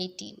18।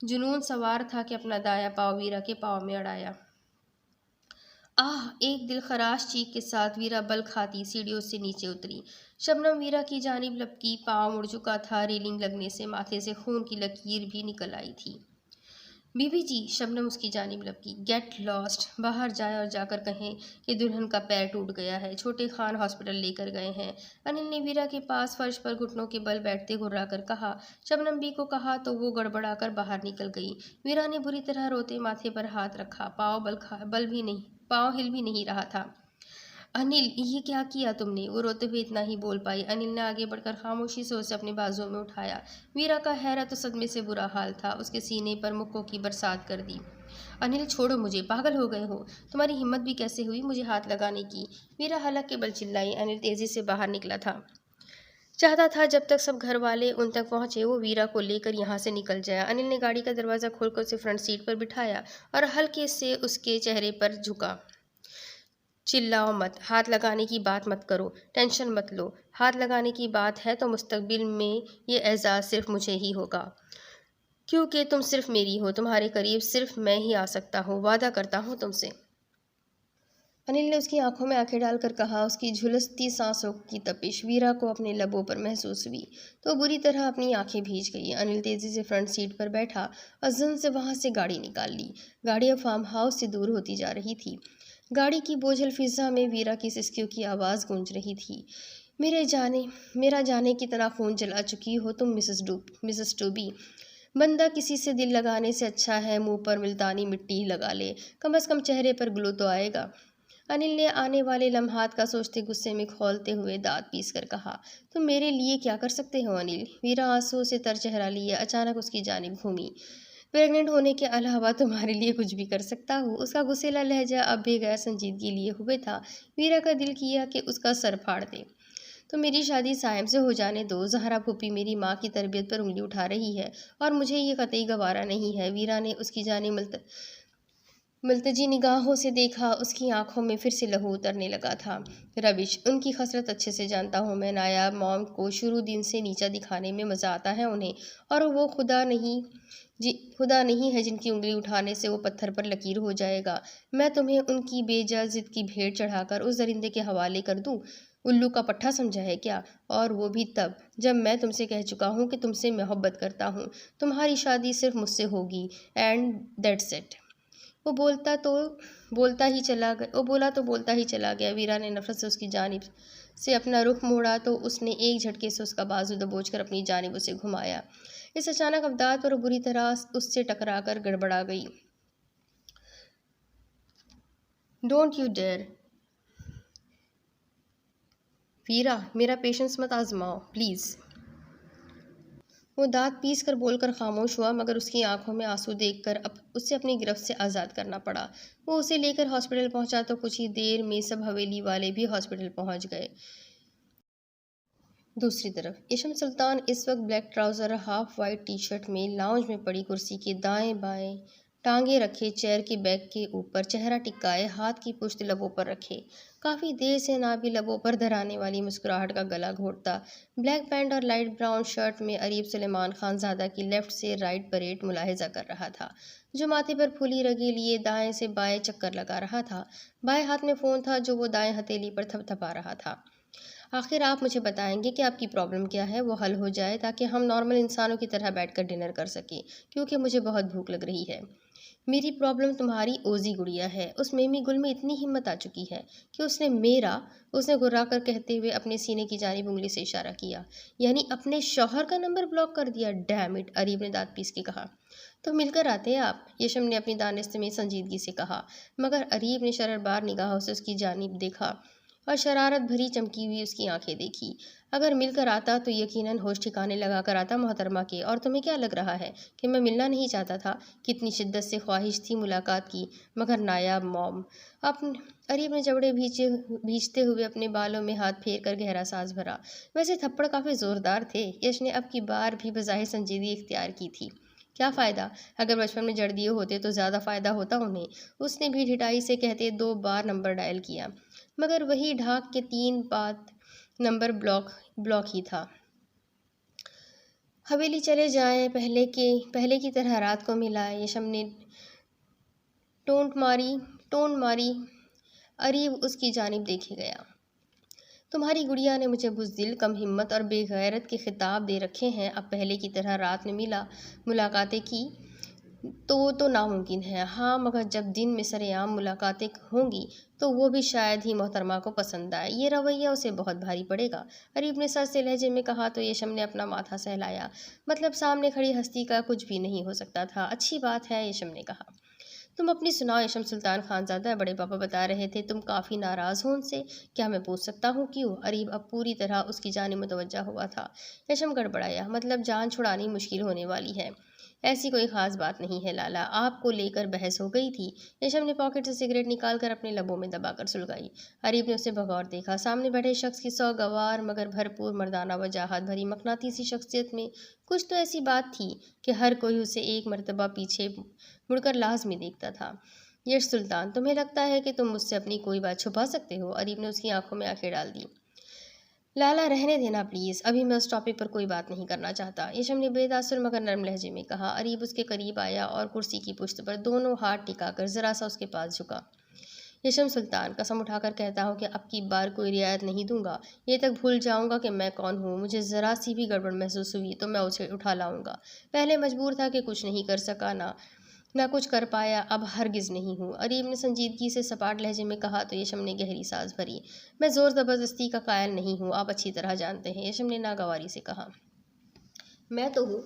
جنون سوار تھا کہ اپنا دایاں پاؤں ویرا کے پاؤں میں اڑایا۔ ایک دل خراش چیخ کے ساتھ ویرا بل کھاتی سیڑھیوں سے نیچے اتری۔ شبنم ویرا کی جانب لپکی، پاؤں مڑ چکا تھا، ریلنگ لگنے سے ماتھے سے خون کی لکیر بھی نکل آئی تھی۔ بی بی جی، شبنم اس کی جانب لپکی، گیٹ لاسٹ، باہر جائیں اور جا کر کہیں کہ دلہن کا پیر ٹوٹ گیا ہے، چھوٹے خان ہاسپٹل لے کر گئے ہیں۔ انل نے ویرا کے پاس فرش پر گھٹنوں کے بل بیٹھتے گھرا کر کہا۔ شبنم بی کو کہا تو وہ گڑبڑا کر باہر نکل گئی۔ ویرا نے بری طرح روتے ماتھے پر ہاتھ رکھا، پاؤں ہل بھی نہیں رہا تھا۔ انل، یہ کیا کیا تم نے؟ وہ روتے ہوئے اتنا ہی بول پائی۔ انل نے آگے بڑھ کر خاموشی سے اسے اپنے بازوؤں میں اٹھایا۔ ویرا کا حیرت و صدمے سے برا حال تھا، اس کے سینے پر مکوں کی برسات کر دی۔ انل، چھوڑو مجھے، پاگل ہو گئے ہو؟ تمہاری ہمت بھی کیسے ہوئی مجھے ہاتھ لگانے کی؟ ویرا حلق کے بل چلائی۔ انل تیزی سے باہر نکلا تھا، چاہتا تھا جب تک سب گھر والے ان تک پہنچے وہ ویرا کو لے کر یہاں سے نکل جائے۔ انل نے گاڑی کا دروازہ کھول کر اسے فرنٹ سیٹ پر بٹھایا اور ہلکے سے اس کے چہرے پر جھکا۔ چلاؤ مت، ہاتھ لگانے کی بات مت کرو، ٹینشن مت لو۔ ہاتھ لگانے کی بات ہے تو مستقبل میں یہ اعزاز صرف مجھے ہی ہوگا، کیونکہ تم صرف میری ہو، تمہارے قریب صرف میں ہی آ سکتا ہوں، وعدہ کرتا ہوں تم سے۔ انل نے اس کی آنکھوں میں آنکھیں ڈال کر کہا۔ اس کی جھلستی سانسوں کی تپش ویرا کو اپنے لبوں پر محسوس ہوئی تو بری طرح اپنی آنکھیں بھیج گئی۔ انل تیزی سے فرنٹ سیٹ پر بیٹھا اور زن سے وہاں سے گاڑی نکال لی۔ گاڑی اب فارم ہاؤس سے دور ہوتی جا رہی تھی۔ گاڑی کی بوجھل فضا میں ویرا کی سسکیوں کی آواز گونج رہی تھی۔ میرا جانے کی طرح خون جلا چکی ہو تم مسز ٹوبی۔ بندہ کسی سے دل لگانے سے اچھا ہے منہ پر ملتانی مٹی لگا لے، کم از کم چہرے پر گلو تو آئے گا۔ انل نے آنے والے لمحات کا سوچتے غصے میں کھولتے ہوئے دانت پیس کر کہا۔ تم میرے لیے کیا کر سکتے ہو انل؟ ویرا آنسوؤں سے تر چہرہ لیے اچانک اس کی جانب گھومی۔ پریگننٹ ہونے کے علاوہ تمہارے لیے کچھ بھی کر سکتا ہوں؟ اس کا غصیلا لہجہ اب بھی غیر سنجیدگی لیے ہوئے تھا۔ ویرا کا دل کیا کہ اس کا سر پھاڑ دے۔ تو میری شادی سائم سے ہو جانے دو۔ زہرا پھوپھی میری ماں کی تربیت پر انگلی اٹھا رہی ہے اور مجھے یہ قطعی گوارا نہیں ہے۔ ویرا نے اس کی جانب ملتجی نگاہوں سے دیکھا، اس کی آنکھوں میں پھر سے لہو اترنے لگا تھا۔ روش، ان کی خسرت اچھے سے جانتا ہوں میں۔ نایاب موم کو شروع دن سے نیچا دکھانے میں مزہ آتا ہے انہیں، اور وہ خدا نہیں ہے جن کی انگلی اٹھانے سے وہ پتھر پر لکیر ہو جائے گا۔ میں تمہیں ان کی بے جا ضد کی بھیڑ چڑھا کر اس درندے کے حوالے کر دوں؟ الو کا پٹھا سمجھا ہے کیا؟ اور وہ بھی تب جب میں تم سے کہہ چکا ہوں کہ تم سے محبت کرتا ہوں۔ تمہاری شادی صرف مجھ سے ہوگی، اینڈ دیٹس اٹ۔ وہ بولا تو بولتا ہی چلا گیا۔ ویرا نے نفرت سے اس کی جانب سے اپنا رخ موڑا تو اس نے ایک جھٹکے سے اس کا بازو دبوچ کر اپنی جانب اسے گھمایا۔ اس اچانک ابداعت پر وہ بری طرح اس سے ٹکرا کر گڑبڑا گئی۔ Don't you dear! ویرا، میرا پیشنس مت آزماؤ پلیز۔ وہ دانت پیس کر بول کر خاموش ہوا، مگر اس کی آنکھوں میں آنسو دیکھ کر اسے اپنی گرفت سے آزاد کرنا پڑا۔ وہ اسے لے کر ہاسپٹل پہنچا تو کچھ ہی دیر میں سب حویلی والے بھی ہاسپٹل پہنچ گئے۔ دوسری طرف یشم سلطان اس وقت بلیک ٹراؤزر اور ہاف وائٹ ٹی شرٹ میں لاؤنج میں پڑی کرسی کے دائیں بائیں ٹانگیں رکھے چیئر کے بیک کے اوپر چہرہ ٹکائے ہاتھ کی پشت لبوں پر رکھے کافی دیر سے نابی لبوں پر دھرانے والی مسکراہٹ کا گلا گھونٹتا بلیک پینٹ اور لائٹ براؤن شرٹ میں اریب سلیمان خان زادہ کی لیفٹ سے رائٹ پریڈ ملاحظہ کر رہا تھا، جو ماتھے پر پھولی رگیں لیے دائیں سے بائیں چکر لگا رہا تھا۔ بائیں ہاتھ میں فون تھا جو وہ دائیں ہتھیلی پر تھپ تھپا رہا تھا۔ آخر آپ مجھے بتائیں گے کہ آپ کی پرابلم کیا ہے، وہ حل ہو جائے تاکہ ہم نارمل انسانوں کی طرح بیٹھ کر ڈنر کر سکیں، کیونکہ مجھے بہت بھوک لگ رہی ہے۔ میری پرابلم تمہاری اوزی گڑیا ہے۔ اس میمی گل میں اتنی ہمت آ چکی ہے کہ اس نے گھرا کر کہتے ہوئے اپنے سینے کی جانب انگلی سے اشارہ کیا، یعنی اپنے شوہر کا نمبر بلاک کر دیا۔ Dam it! اریب نے دانت پیس کے کہا۔ تو مل کر آتے آپ، یشم نے اپنی دانست میں سنجیدگی سے کہا، مگر اریب نے شرربار نگاہوں سے اس کی جانب دیکھا اور شرارت بھری چمکی ہوئی اس کی آنکھیں دیکھی۔ اگر مل کر آتا تو یقیناً ہوش ٹھکانے لگا کر آتا محترمہ کے، اور تمہیں کیا لگ رہا ہے کہ میں ملنا نہیں چاہتا تھا؟ کتنی شدت سے خواہش تھی ملاقات کی، مگر نایاب موم۔ اریب نے جبڑے بھیجتے ہوئے اپنے بالوں میں ہاتھ پھیر کر گہرا سانس بھرا۔ ویسے تھپڑ کافی زوردار تھے، یش نے اب کی بار بھی بظاہر سنجیدگی اختیار کی تھی۔ کیا فائدہ؟ اگر بچپن میں جڑ دیے ہوتے تو زیادہ فائدہ ہوتا انہیں، اس نے بھی ڈھٹائی سے کہتے 2 بار نمبر ڈائل کیا، مگر وہی ڈھاک کے 3 بات نمبر بلاک ہی تھا۔ حویلی چلے جائیں، پہلے کی طرح رات کو ملائے۔ یشم نے ٹونٹ ماری۔ اریب اس کی جانب دیکھے گیا۔ تمہاری گڑیا نے مجھے بزدل، کم ہمت اور بے غیرت کے خطاب دے رکھے ہیں۔ اب پہلے کی طرح رات میں ملاقاتیں کی تو ناممکن ہے۔ ہاں، مگر جب دن میں سرعام ملاقاتیں ہوں گی تو وہ بھی شاید ہی محترمہ کو پسند آئے۔ یہ رویہ اسے بہت بھاری پڑے گا، اریب نے سر سے لہجے میں کہا تو یشم نے اپنا ماتھا سہلایا۔ مطلب سامنے کھڑی ہستی کا کچھ بھی نہیں ہو سکتا تھا۔ اچھی بات ہے، یشم نے کہا۔ تم اپنی سناؤ یشم سلطان خانزادہ، بڑے پاپا بتا رہے تھے تم کافی ناراض ہو ان سے، کیا میں پوچھ سکتا ہوں کیوں؟ اریب اب پوری طرح اس کی جانب متوجہ ہوا تھا۔ یشم گڑبڑایا۔ مطلب جان چھڑانی مشکل ہونے والی ہے۔ ایسی کوئی خاص بات نہیں ہے لالا، آپ کو لے کر بحث ہو گئی تھی۔ یشم نے پاکٹ سے سگریٹ نکال کر اپنے لبوں میں دبا کر سلگائی۔ اریب نے اسے بغور دیکھا۔ سامنے بیٹھے شخص کی سوگوار مگر بھرپور مردانہ وجاہت بھری مقناطیسی شخصیت میں کچھ تو ایسی بات تھی کہ ہر کوئی اسے ایک مرتبہ پیچھے مڑ کر لازمی دیکھتا تھا۔ یش سلطان، تمہیں لگتا ہے کہ تم مجھ سے اپنی کوئی بات چھپا سکتے ہو؟ اریب نے اس کی آنکھوں میں آنکھیں ڈال دی۔ لالا رہنے دینا پلیز، ابھی میں اس ٹاپک پر کوئی بات نہیں کرنا چاہتا، یشم نے بے تاثر مگر نرم لہجے میں کہا۔ اریب اس کے قریب آیا اور کرسی کی پشت پر دونوں ہاتھ ٹکا کر ذرا سا اس کے پاس جھکا۔ یشم سلطان، قسم اٹھا کر کہتا ہوں کہ اب کی بار کوئی رعایت نہیں دوں گا، یہ تک بھول جاؤں گا کہ میں کون ہوں۔ مجھے ذرا سی بھی گڑبڑ محسوس ہوئی تو میں اسے اٹھا لاؤں گا۔ پہلے مجبور تھا کہ کچھ نہیں کر سکا، نہ کچھ کر پایا، اب ہرگز نہیں ہوں۔ اریب نے سنجیدگی سے سپاٹ لہجے میں کہا تو یشم نے گہری سانس بھری۔ میں زور زبردستی کا قائل نہیں ہوں، آپ اچھی طرح جانتے ہیں، یشم نے ناگواری سے کہا۔ میں تو ہوں،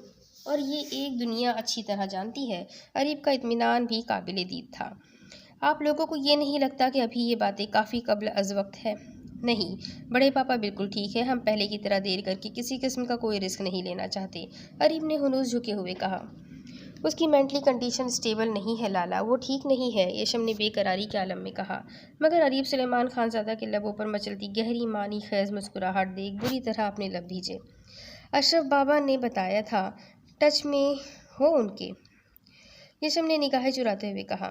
اور یہ ایک دنیا اچھی طرح جانتی ہے۔ اریب کا اطمینان بھی قابل دید تھا۔ آپ لوگوں کو یہ نہیں لگتا کہ ابھی یہ باتیں کافی قبل از وقت ہے؟ نہیں، بڑے پاپا بالکل ٹھیک ہے، ہم پہلے کی طرح دیر کر کے کسی قسم کا کوئی رسک نہیں لینا چاہتے، اریب نے ہنوز جھکے ہوئے کہا۔ اس کی مینٹلی کنڈیشن سٹیبل نہیں ہے لالا، وہ ٹھیک نہیں ہے، یشم نے بے قراری کے عالم میں کہا۔ مگر اریب سلیمان خانزادہ کے لبوں پر مچلتی گہری معنی خیز مسکراہٹ دیکھ بری طرح اپنے لب بھیجے۔ اشرف بابا نے بتایا تھا ٹچ میں ہو ان کے؟ یشم نے نگاہیں چراتے ہوئے کہا۔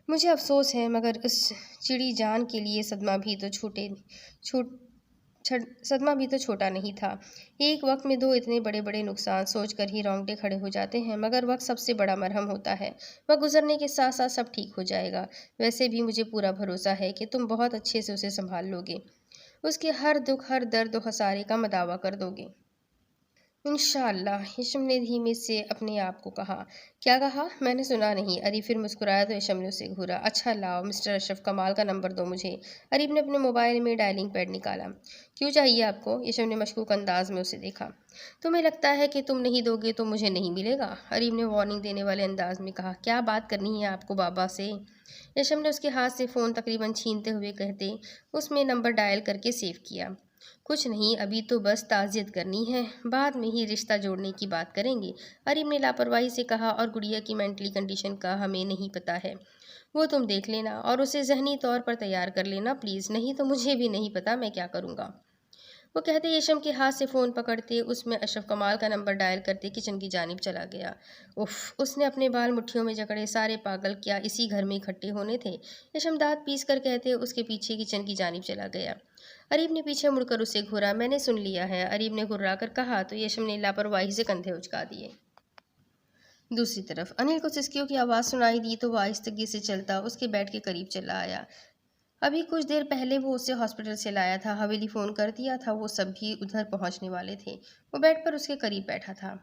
مجھے افسوس ہے مگر اس چڑی جان کے لیے صدمہ بھی تو چھوٹا نہیں تھا۔ ایک وقت میں دو اتنے بڑے بڑے نقصان سوچ کر ہی رونگٹے کھڑے ہو جاتے ہیں، مگر وقت سب سے بڑا مرہم ہوتا ہے، وقت گزرنے کے ساتھ ساتھ سب ٹھیک ہو جائے گا۔ ویسے بھی مجھے پورا بھروسہ ہے کہ تم بہت اچھے سے اسے سنبھال لو گے، اس کے ہر دکھ ہر درد و خسارے کا مداوع کر دو گے۔ انشاءاللہ، یشم نے دھیمے سے اپنے آپ کو کہا۔ کیا کہا؟ میں نے سنا نہیں۔ اریب پھر مسکرایا تو یشم نے اسے گھورا۔ اچھا لاؤ، مسٹر اشرف کمال کا نمبر دو مجھے۔ اریب نے اپنے موبائل میں ڈائلنگ پیڈ نکالا۔ کیوں چاہیے آپ کو؟ یشم نے مشکوک انداز میں اسے دیکھا۔ تمہیں لگتا ہے کہ تم نہیں دو گے تو مجھے نہیں ملے گا؟ اریب نے وارننگ دینے والے انداز میں کہا۔ کیا بات کرنی ہے آپ کو بابا سے؟ یشم نے اس کے ہاتھ سے فون تقریباً چھینتے ہوئے کہتے اس میں نمبر ڈائل کر کے سیو کیا۔ کچھ نہیں، ابھی تو بس تعزیت کرنی ہے، بعد میں ہی رشتہ جوڑنے کی بات کریں گے، اریب نے لاپرواہی سے کہا۔ اور گڑیا کی مینٹلی کنڈیشن کا ہمیں نہیں پتہ ہے، وہ تم دیکھ لینا اور اسے ذہنی طور پر تیار کر لینا پلیز، نہیں تو مجھے بھی نہیں پتہ میں کیا کروں گا۔ وہ کہتے یشم کے ہاتھ سے فون پکڑتے اس میں اشرف کمال کا نمبر ڈائل کرتے کچن کی جانب چلا گیا۔ اف، اس نے اپنے بال مٹھیوں میں جکڑے، سارے پاگل کیا اسی گھر میں اکٹھے ہونے تھے؟ یشم دانت پیس کر کہتے اس کے پیچھے کچن کی جانب چلا گیا۔ اریب نے پیچھے مڑ کر اسے گھورا۔ میں نے سن لیا ہے، اریب نے گھرا کر کہا تو یشم نے لاپرواہی سے کندھے اچکا دیے۔ دوسری طرف انل کو سسکیوں کی آواز سنائی دی تو وہ آہستگی سے چلتا اس کے بیڈ کے قریب چلا آیا۔ ابھی کچھ دیر پہلے وہ اسے ہاسپٹل سے لایا تھا، حویلی فون کر دیا تھا، وہ سب بھی ادھر پہنچنے والے تھے۔ وہ بیڈ پر اس کے قریب بیٹھا تھا۔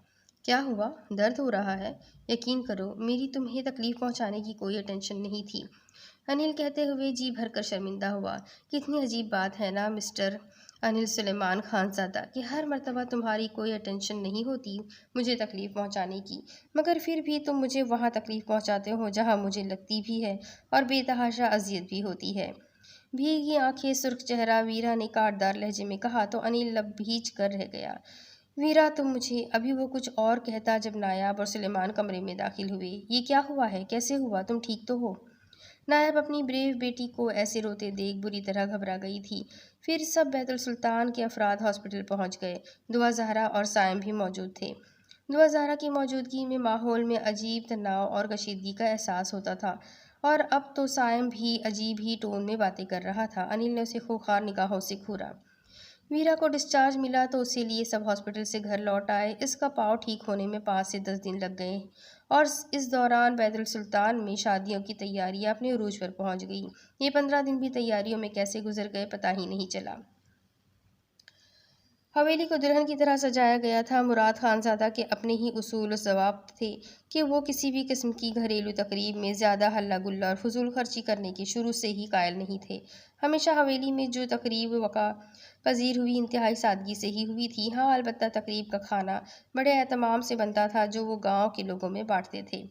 کیا ہوا؟ درد ہو رہا ہے؟ یقین کرو میری تمہیں تکلیف پہنچانے کی کوئی انٹینشن نہیں تھی، انل کہتے ہوئے جی بھر کر شرمندہ ہوا۔ کتنی عجیب بات ہے نا مسٹر انل سلیمان خانزادہ کہ ہر مرتبہ تمہاری کوئی انٹینشن نہیں ہوتی مجھے تکلیف پہنچانے کی، مگر پھر بھی تم مجھے وہاں تکلیف پہنچاتے ہو جہاں مجھے لگتی بھی ہے اور بے تحاشا اذیت بھی ہوتی ہے۔ بھیگی آنکھیں، سرخ چہرہ، ویرا نے کاٹدار لہجے میں کہا تو انل لب بھیج کر رہ گیا۔ ویرا تم مجھے، ابھی وہ کچھ اور کہتا جب نایاب اور سلیمان کمرے میں داخل ہوئے۔ یہ کیا ہوا ہے؟ کیسے ہوا؟ تم ٹھیک تو ہو؟ نایاب اپنی بریو بیٹی کو ایسے روتے دیکھ بری طرح گھبرا گئی تھی۔ پھر سب بیت السلطان کے افراد ہاسپٹل پہنچ گئے۔ دعا زہرا اور سائم بھی موجود تھے۔ دعا زہرا کی موجودگی میں ماحول میں عجیب تناؤ اور کشیدگی کا احساس ہوتا تھا، اور اب تو سائم بھی عجیب ہی ٹون میں باتیں کر رہا تھا۔ انل نے اسے خوخار نگاہوں سے گھورا۔ ویرا کو ڈسچارج ملا تو اسی لیے سب ہاسپٹل سے گھر لوٹ آئے۔ اس کا پاؤں ٹھیک ہونے میں 5 سے 10 دن لگ گئے اور اس دوران بیت السلطان میں شادیوں کی تیاریاں اپنے عروج پر پہنچ گئیں۔ یہ 15 دن بھی تیاریوں میں کیسے گزر گئے پتہ ہی نہیں چلا۔ حویلی کو دلہن کی طرح سجایا گیا تھا۔ مراد خانزادہ کے اپنے ہی اصول و ضوابط تھے کہ وہ کسی بھی قسم کی گھریلو تقریب میں زیادہ ہلہ گلا اور فضول خرچی کرنے کے شروع سے ہی قائل نہیں تھے۔ ہمیشہ حویلی میں جو تقریب وقع پذیر ہوئی انتہائی سادگی سے ہی ہوئی تھی۔ ہاں البتہ تقریب کا کھانا بڑے اہتمام سے بنتا تھا جو وہ گاؤں کے لوگوں میں بانٹتے تھے۔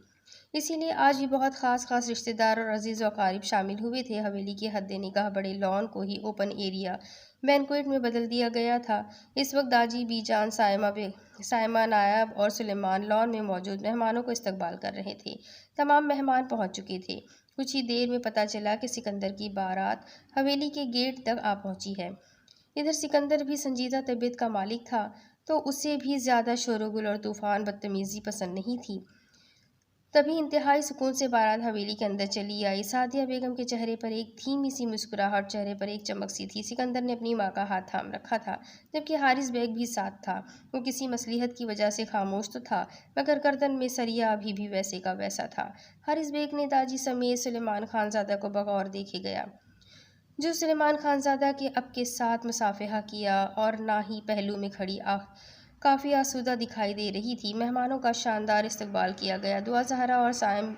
اسی لیے آج بھی بہت خاص رشتہ دار اور عزیز و اقارب شامل ہوئے تھے۔ حویلی کے حد نگاہ بڑے لان کو ہی اوپن ایریا بینکویٹ میں بدل دیا گیا تھا۔ اس وقت داجی بی جان، سائمہ نائب اور سلیمان لان میں موجود مہمانوں کو استقبال کر رہے تھے۔ تمام مہمان پہنچ چکے تھے۔ کچھ ہی دیر میں پتہ چلا کہ سکندر کی بارات حویلی کے گیٹ تک آ پہنچی ہے۔ ادھر سکندر بھی سنجیدہ طبیعت کا مالک تھا تو اسے بھی زیادہ شور و گل اور طوفان بدتمیزی پسند نہیں تھی۔ تبھی انتہائی سکون سے بارات حویلی کے اندر چلی آئی۔ سعدیہ بیگم کے چہرے پر ایک دھیمی سی مسکراہٹ، چہرے پر ایک چمک سی تھی۔ سکندر نے اپنی ماں کا ہاتھ تھام رکھا تھا، جبکہ حارث بیگ بھی ساتھ تھا۔ وہ کسی مصلحت کی وجہ سے خاموش تو تھا، مگر گردن میں سریا ابھی بھی ویسے کا ویسا تھا۔ حارث بیگ نے داجی سمیت سلیمان خانزادہ کو بغور دیکھے گیا، جو سلیمان خانزادہ کے اب کے ساتھ مصافحہ کیا اور نہ ہی پہلو میں کھڑی کافی آسودہ دکھائی دے رہی تھی۔ مہمانوں کا شاندار استقبال کیا گیا۔ دعا زہرا اور سائم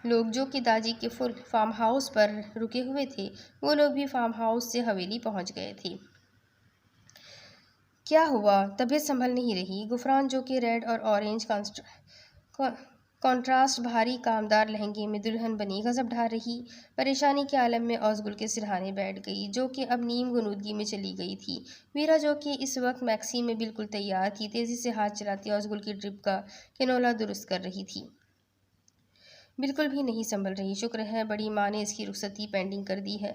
لوگ جو کہ داجی کے فارم ہاؤس پر رکے ہوئے تھے، وہ لوگ بھی فارم ہاؤس سے حویلی پہنچ گئے تھے۔ کیا ہوا؟ طبیعت سنبھل نہیں رہی؟ غفران جو کہ ریڈ اور اورنج کنٹراسٹ بھاری کامدار لہنگے میں دلہن بنی غضب ڈھا رہی پریشانی کے عالم میں اوزگل کے سرہانے بیٹھ گئی، جو کہ اب نیم غنودگی میں چلی گئی تھی۔ ویرا جو کہ اس وقت میکسی میں بالکل تیار تھی، تیزی سے ہاتھ چلاتی اوزگل کی ڈرپ کا کنولا درست کر رہی تھی۔ بالکل بھی نہیں سنبھل رہی۔ شکر ہے بڑی ماں نے اس کی رخصتی پینڈنگ کر دی ہے،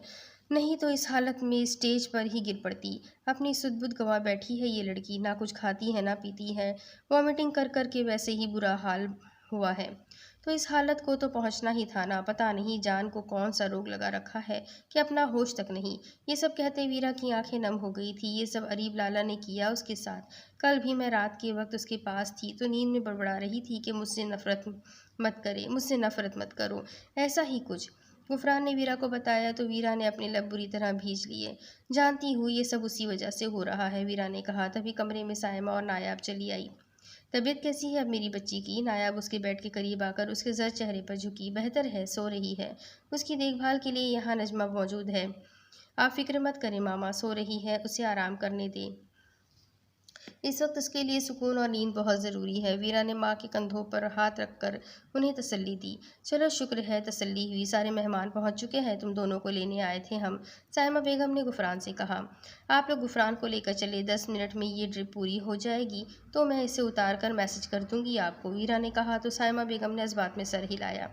نہیں تو اس حالت میں اسٹیج پر ہی گر پڑتی۔ اپنی سدھ بدھ گنوا بیٹھی ہے یہ لڑکی، نہ کچھ کھاتی ہے نہ پیتی ہے، وامٹنگ کر کر کے ویسے ہی برا حال ہوا ہے، تو اس حالت کو تو پہنچنا ہی تھا نا۔ پتہ نہیں جان کو کون سا روگ لگا رکھا ہے کہ اپنا ہوش تک نہیں۔ یہ سب کہتے ویرا کی آنکھیں نم ہو گئی تھی۔ یہ سب اریب لالا نے کیا اس کے ساتھ۔ کل بھی میں رات کے وقت اس کے پاس تھی تو نیند میں بڑبڑا رہی تھی کہ مجھ سے نفرت مت کرو، ایسا ہی کچھ۔ غفران نے ویرا کو بتایا تو ویرا نے اپنے لب بری طرح بھیج لیے۔ جانتی ہوں یہ سب اسی وجہ سے ہو رہا ہے، ویرا نے کہا۔ تبھی کمرے میں سائمہ اور نایاب چلی آئی۔ طبیعت کیسی ہے اب میری بچی کی؟ نایاب اس کے بیڈ کے قریب آ کر اس کے زرد چہرے پر جھکی۔ بہتر ہے، سو رہی ہے۔ اس کی دیکھ بھال کے لیے یہاں نجمہ موجود ہے۔ آپ فکر مت کریں ماما، سو رہی ہے، اسے آرام کرنے دیں۔ اس وقت اس کے لیے سکون اور نیند بہت ضروری ہے۔ ویرا نے ماں کے کندھوں پر ہاتھ رکھ کر انہیں تسلی دی۔ چلو شکر ہے، تسلی ہوئی۔ سارے مہمان پہنچ چکے ہیں، تم دونوں کو لینے آئے تھے ہم، سائمہ بیگم نے غفران سے کہا۔ آپ لوگ غفران کو لے کر چلے، 10 منٹ میں یہ ڈرپ پوری ہو جائے گی تو میں اسے اتار کر میسج کر دوں گی آپ کو، ویرا نے کہا تو سائمہ بیگم نے اس بات میں سر ہلایا۔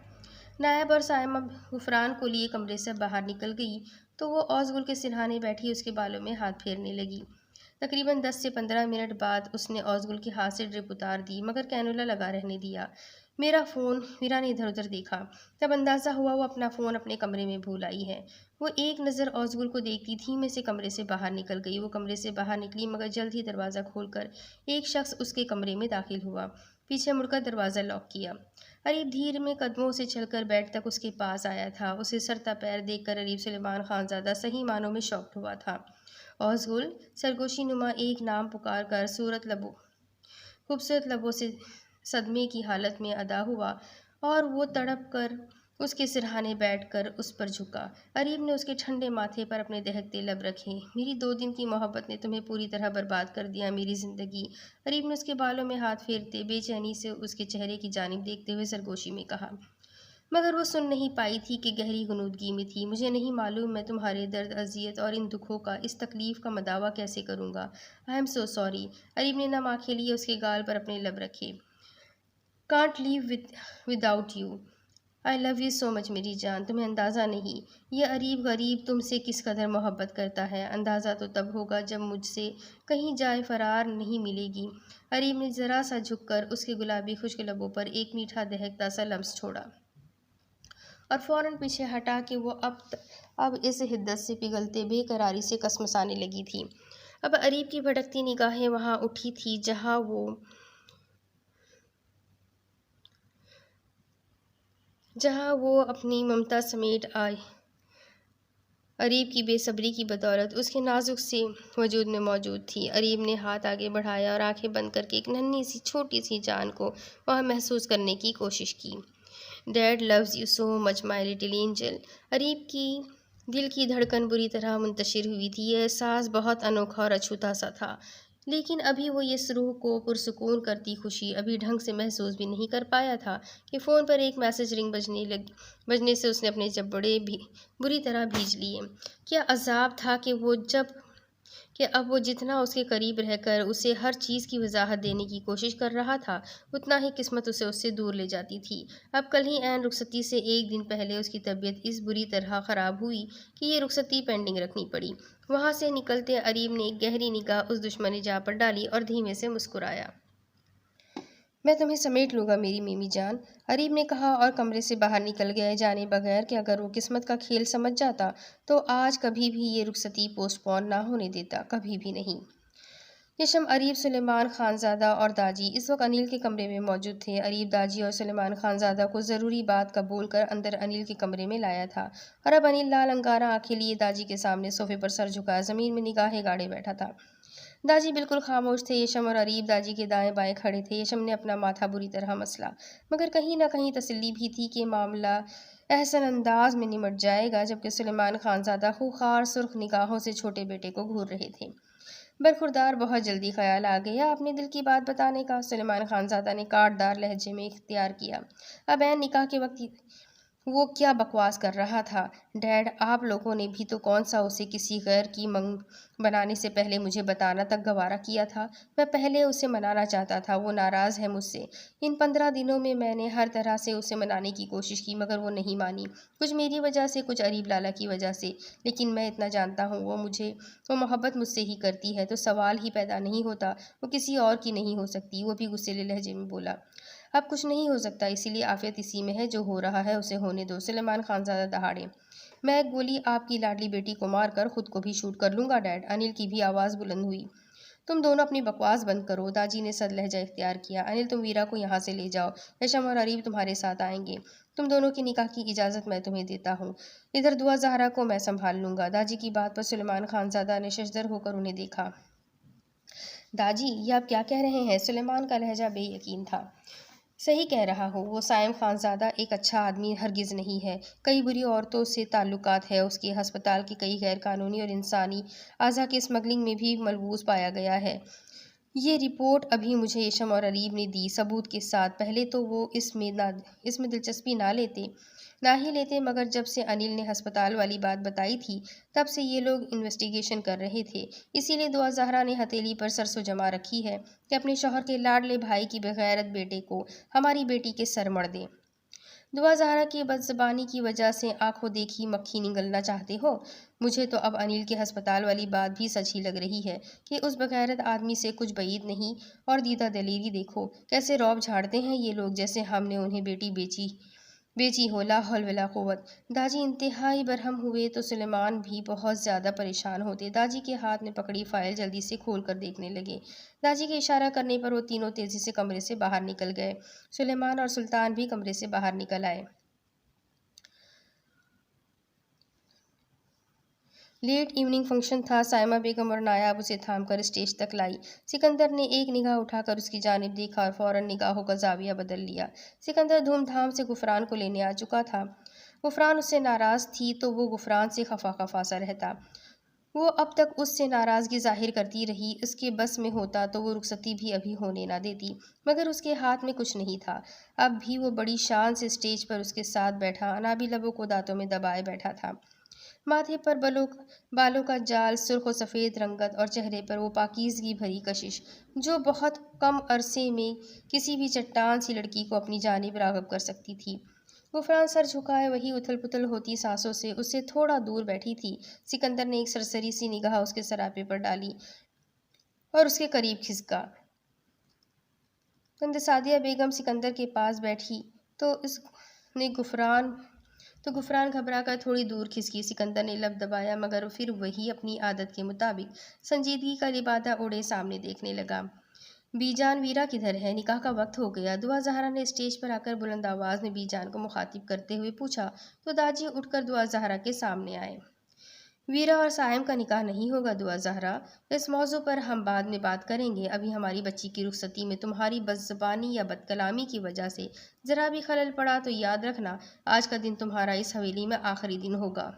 نائب اور سائمہ غفران کو لیے کمرے سے باہر نکل گئی تو وہ اوزگل کے سرہانے بیٹھی اس کے بالوں میں ہاتھ پھیرنے لگی۔ تقریباً 10 سے 15 منٹ بعد اس نے اوزگل کے ہاتھ سے ڈرپ اتار دی، مگر کینولا لگا رہنے دیا۔ میرا فون؟ ویرا نے ادھر ادھر دیکھا، تب اندازہ ہوا وہ اپنا فون اپنے کمرے میں بھول آئی ہے۔ وہ ایک نظر اوزگل کو دیکھتی دھیمے سے کمرے سے باہر نکل گئی۔ وہ کمرے سے باہر نکلی مگر جلد ہی دروازہ کھول کر ایک شخص اس کے کمرے میں داخل ہوا، پیچھے مڑ کر دروازہ لاک کیا۔ اریب دھیر میں قدموں سے چل کر بیڈ تک اس کے پاس آیا تھا۔ اسے سرتا پیر دیکھ کر اریب سلیمان خانزادہ صحیح معنوں میں شاکڈ ہوا تھا۔ اوزگل سرگوشی نما ایک نام پکار کر خوبصورت لبوں سے صدمے کی حالت میں ادا ہوا اور وہ تڑپ کر اس کے سرہانے بیٹھ کر اس پر جھکا۔ اریب نے اس کے ٹھنڈے ماتھے پر اپنے دہکتے لب رکھے۔ میری 2 دن کی محبت نے تمہیں پوری طرح برباد کر دیا، میری زندگی۔ اریب نے اس کے بالوں میں ہاتھ پھیرتے بے چینی سے اس کے چہرے کی جانب دیکھتے ہوئے سرگوشی میں کہا، مگر وہ سن نہیں پائی تھی کہ گہری غنودگی میں تھی۔ مجھے نہیں معلوم میں تمہارے درد، اذیت اور ان دکھوں کا، اس تکلیف کا مداوع کیسے کروں گا۔ I am so sorry. اریب نے نم آنکھیں لیے اس کے گال پر اپنے لب رکھے۔ Can't live without you. I love you so much میری جان، تمہیں اندازہ نہیں یہ اریب غریب تم سے کس قدر محبت کرتا ہے۔ اندازہ تو تب ہوگا جب مجھ سے کہیں جائے فرار نہیں ملے گی۔ اریب نے ذرا سا جھک کر اس کے گلابی خشک لبوں پر ایک میٹھا دہکتا سا لمس چھوڑا اور فوراً پیچھے ہٹا کہ وہ اب اس حدت سے پگھلتے بے قراری سے کسمسانے لگی تھی۔ اب اریب کی بھٹکتی نگاہیں وہاں اٹھی تھی جہاں وہ اپنی ممتا سمیٹ آئی اریب کی بے صبری کی بدولت اس کے نازک سے وجود میں موجود تھی۔ اریب نے ہاتھ آگے بڑھایا اور آنکھیں بند کر کے ایک ننھی سی چھوٹی سی جان کو وہاں محسوس کرنے کی کوشش کی۔ Dad loves you so much my little angel. Areeb کی دل کی دھڑکن بری طرح منتشر ہوئی تھی۔ یہ احساس بہت انوکھا اور اچھوتا سا تھا، لیکن ابھی وہ اس روح کو پرسکون کرتی خوشی ابھی ڈھنگ سے محسوس بھی نہیں کر پایا تھا کہ فون پر ایک میسج رنگ بجنے سے اس نے اپنے جبڑے بھی بری طرح بھیج لیے۔ کیا عذاب تھا کہ اب وہ جتنا اس کے قریب رہ کر اسے ہر چیز کی وضاحت دینے کی کوشش کر رہا تھا، اتنا ہی قسمت اسے اس سے دور لے جاتی تھی۔ اب کل ہی عین رخصتی سے ایک دن پہلے اس کی طبیعت اس بری طرح خراب ہوئی کہ یہ رخصتی پینڈنگ رکھنی پڑی۔ وہاں سے نکلتے اریب نے ایک گہری نگاہ اس دشمن جاں پر ڈالی اور دھیمے سے مسکرایا۔ میں تمہیں سمیٹ لوں گا میری میمی جان، اریب نے کہا اور کمرے سے باہر نکل گیا، جانے بغیر کہ اگر وہ قسمت کا کھیل سمجھ جاتا تو آج کبھی بھی یہ رخصتی پوسٹ پون نہ ہونے دیتا، کبھی بھی نہیں۔ یشم، اریب، سلیمان خان زادہ اور داجی اس وقت انیل کے کمرے میں موجود تھے۔ اریب داجی اور سلیمان خان زادہ کو ضروری بات کا بول کر اندر انیل کے کمرے میں لایا تھا، اور اب انیل لال انگارہ آنکھیں لیے داجی کے سامنے صوفے پر سر جھکائے زمین میں نگاہیں گاڑے بیٹھا تھا۔ داجی بالکل خاموش تھے۔ یشم اور اریب داجی کے دائیں بائیں کھڑے تھے۔ یشم نے اپنا ماتھا بری طرح مسلا، مگر کہیں نہ کہیں تسلی بھی تھی کہ معاملہ احسن انداز میں نمٹ جائے گا، جبکہ سلیمان خان زادہ خوخار سرخ نگاہوں سے چھوٹے بیٹے کو گھور رہے تھے۔ برخوردار، بہت جلدی خیال آ گیا اپنے دل کی بات بتانے کا، سلیمان خان زادہ نے کاٹ دار لہجے میں اختیار کیا۔ اب عین نکاح کے وقت وہ کیا بکواس کر رہا تھا؟ ڈیڈ، آپ لوگوں نے بھی تو کون سا اسے کسی غیر کی منگ بنانے سے پہلے مجھے بتانا تک گوارا کیا تھا۔ میں پہلے اسے منانا چاہتا تھا، وہ ناراض ہے مجھ سے۔ ان 15 دنوں میں میں نے ہر طرح سے اسے منانے کی کوشش کی، مگر وہ نہیں مانی، کچھ میری وجہ سے، کچھ اریب لالا کی وجہ سے، لیکن میں اتنا جانتا ہوں وہ محبت مجھ سے ہی کرتی ہے، تو سوال ہی پیدا نہیں ہوتا وہ کسی اور کی نہیں ہو سکتی۔ وہ بھی غصیلے لہجے میں بولا۔ اب کچھ نہیں ہو سکتا، اسی لیے عافیت اسی میں ہے، جو ہو رہا ہے اسے ہونے دو۔ سلیمان خان زادہ دہاڑے۔ میں ایک گولی آپ کی لاڈلی بیٹی کو مار کر خود کو بھی شوٹ کر لوں گا ڈیڈ۔ انیل کی بھی آواز بلند ہوئی۔ تم دونوں اپنی بکواس بند کرو، داجی نے سرد لہجہ اختیار کیا۔ انیل، تم ویرا کو یہاں سے لے جاؤ، یشم اور اریب تمہارے ساتھ آئیں گے، تم دونوں کے نکاح کی اجازت میں تمہیں دیتا ہوں۔ ادھر دعا زہرا کو میں سنبھال لوں گا۔ داجی کی بات پر سلیمان خان زادہ نے ششدر ہو کر انہیں دیکھا۔ داجی، یہ آپ کیا کہہ رہے ہیں؟ سلیمان کا لہجہ بے یقین تھا۔ صحیح کہہ رہا ہوں، وہ سائم خان زادہ ایک اچھا آدمی ہرگز نہیں ہے، کئی بری عورتوں سے تعلقات ہے، اس کے ہسپتال کے کئی غیر قانونی اور انسانی اعضاء کی اسمگلنگ میں بھی ملوث پایا گیا ہے۔ یہ رپورٹ ابھی مجھے یشم اور اریب نے دی، ثبوت کے ساتھ۔ پہلے تو وہ اس میں دلچسپی نہ ہی لیتے، مگر جب سے انیل نے ہسپتال والی بات بتائی تھی تب سے یہ لوگ انویسٹیگیشن کر رہے تھے۔ اسی لیے دعا زہرا نے ہتھیلی پر سرسوں جما رکھی ہے کہ اپنے شوہر کے لاڈلے بھائی کی بغیرت بیٹے کو ہماری بیٹی کے سر مڑ دیں۔ دعا زہرا کی بدزبانی کی وجہ سے آنکھوں دیکھی مکھی نگلنا چاہتے ہو؟ مجھے تو اب انیل کے ہسپتال والی بات بھی سچ ہی لگ رہی ہے کہ اس بغیرت آدمی سے کچھ بعید نہیں، اور دیدہ دلیری دیکھو، کیسے رعب جھاڑتے ہیں یہ لوگ، جیسے ہم نے انہیں بیٹی بیچی ہو۔ لا حول ولا قوت۔ داجی انتہائی برہم ہوئے تو سلیمان بھی بہت زیادہ پریشان ہوتے۔ داجی کے ہاتھ میں پکڑی فائل جلدی سے کھول کر دیکھنے لگے۔ داجی کے اشارہ کرنے پر وہ تینوں تیزی سے کمرے سے باہر نکل گئے۔ سلیمان اور سلطان بھی کمرے سے باہر نکل آئے۔ لیٹ ایوننگ فنکشن تھا۔ سائمہ بیگم اور نایاب اسے تھام کر اسٹیج تک لائی۔ سکندر نے ایک نگاہ اٹھا کر اس کی جانب دیکھا اور فوراً نگاہوں کا زاویہ بدل لیا۔ سکندر دھوم دھام سے غفران کو لینے آ چکا تھا۔ غفران اس سے ناراض تھی تو وہ غفران سے خفا سا رہتا۔ وہ اب تک اس سے ناراضگی ظاہر کرتی رہی، اس کے بس میں ہوتا تو وہ رخصتی بھی ابھی ہونے نہ دیتی، مگر اس کے ہاتھ میں کچھ نہیں تھا۔ اب بھی وہ بڑی شان سے اسٹیج پر اس کے ساتھ بیٹھا، انابی لبوں کو دانتوں میں دبائے بیٹھا تھا، ماتھے پر بالوں کا جال سرخ و سفید رنگت، اور چہرے پر وہ پاکیزگی بھری کشش جو بہت کم عرصے میں کسی بھی چٹان سی لڑکی کو اپنی جانب راغب کر سکتی تھی۔ غفران سر جھکائے وہی اتھل پتھل ہوتی سانسوں سے اس سے تھوڑا دور بیٹھی تھی۔ سکندر نے ایک سرسری سی نگاہ اس کے سراپے پر ڈالی اور اس کے قریب کھسکا۔ سعدیہ بیگم سکندر کے پاس بیٹھی تو اس نے غفران تو غفران گھبرا کر تھوڑی دور کھسکی۔ سکندر نے لب دبایا مگر پھر وہی اپنی عادت کے مطابق سنجیدگی کا لبادہ اوڑھے سامنے دیکھنے لگا۔ بی جان، ویرا کدھر ہے؟ نکاح کا وقت ہو گیا۔ دعا زہرا نے اسٹیج پر آ کر بلند آواز میں بی جان کو مخاطب کرتے ہوئے پوچھا تو داجی اٹھ کر دعا زہرا کے سامنے آئے۔ ویرا اور سائم کا نکاح نہیں ہوگا دعا زہرا، اس موضوع پر ہم بعد میں بات کریں گے۔ ابھی ہماری بچی کی رخصتی میں تمہاری بد زبانی یا بد کلامی کی وجہ سے ذرا بھی خلل پڑا تو یاد رکھنا آج کا دن تمہارا اس حویلی میں آخری دن ہوگا۔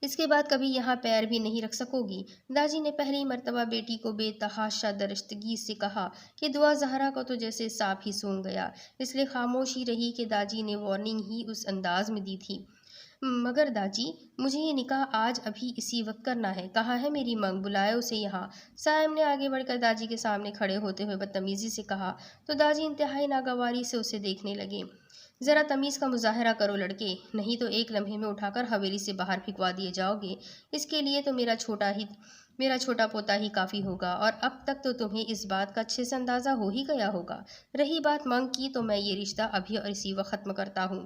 اس کے بعد کبھی یہاں پیر بھی نہیں رکھ سکو گی۔ داجی نے پہلی مرتبہ بیٹی کو بے تحاشا درشتگی سے کہا کہ دعا زہرا کو تو جیسے سانپ ہی سونگھ گیا، اس لیے خاموش ہی رہی کہ داجی نے وارننگ ہی اس انداز میں دی تھی۔ مگر داجی، مجھے یہ نکاح آج ابھی اسی وقت کرنا ہے۔ کہاں ہے میری منگ؟ بلائے اسے یہاں۔ سائم نے آگے بڑھ کر داجی کے سامنے کھڑے ہوتے ہوئے بدتمیزی سے کہا تو داجی انتہائی ناگواری سے اسے دیکھنے لگے۔ ذرا تمیز کا مظاہرہ کرو لڑکے، نہیں تو ایک لمحے میں اٹھا کر حویلی سے باہر پھینکوا دیے جاؤ گے۔ اس کے لیے تو میرا چھوٹا پوتا ہی کافی ہوگا، اور اب تک تو تمہیں اس بات کا اچھے سے اندازہ ہو ہی گیا ہوگا۔ رہی بات منگ کی تو میں یہ رشتہ ابھی اور اسی وقت ختم کرتا ہوں۔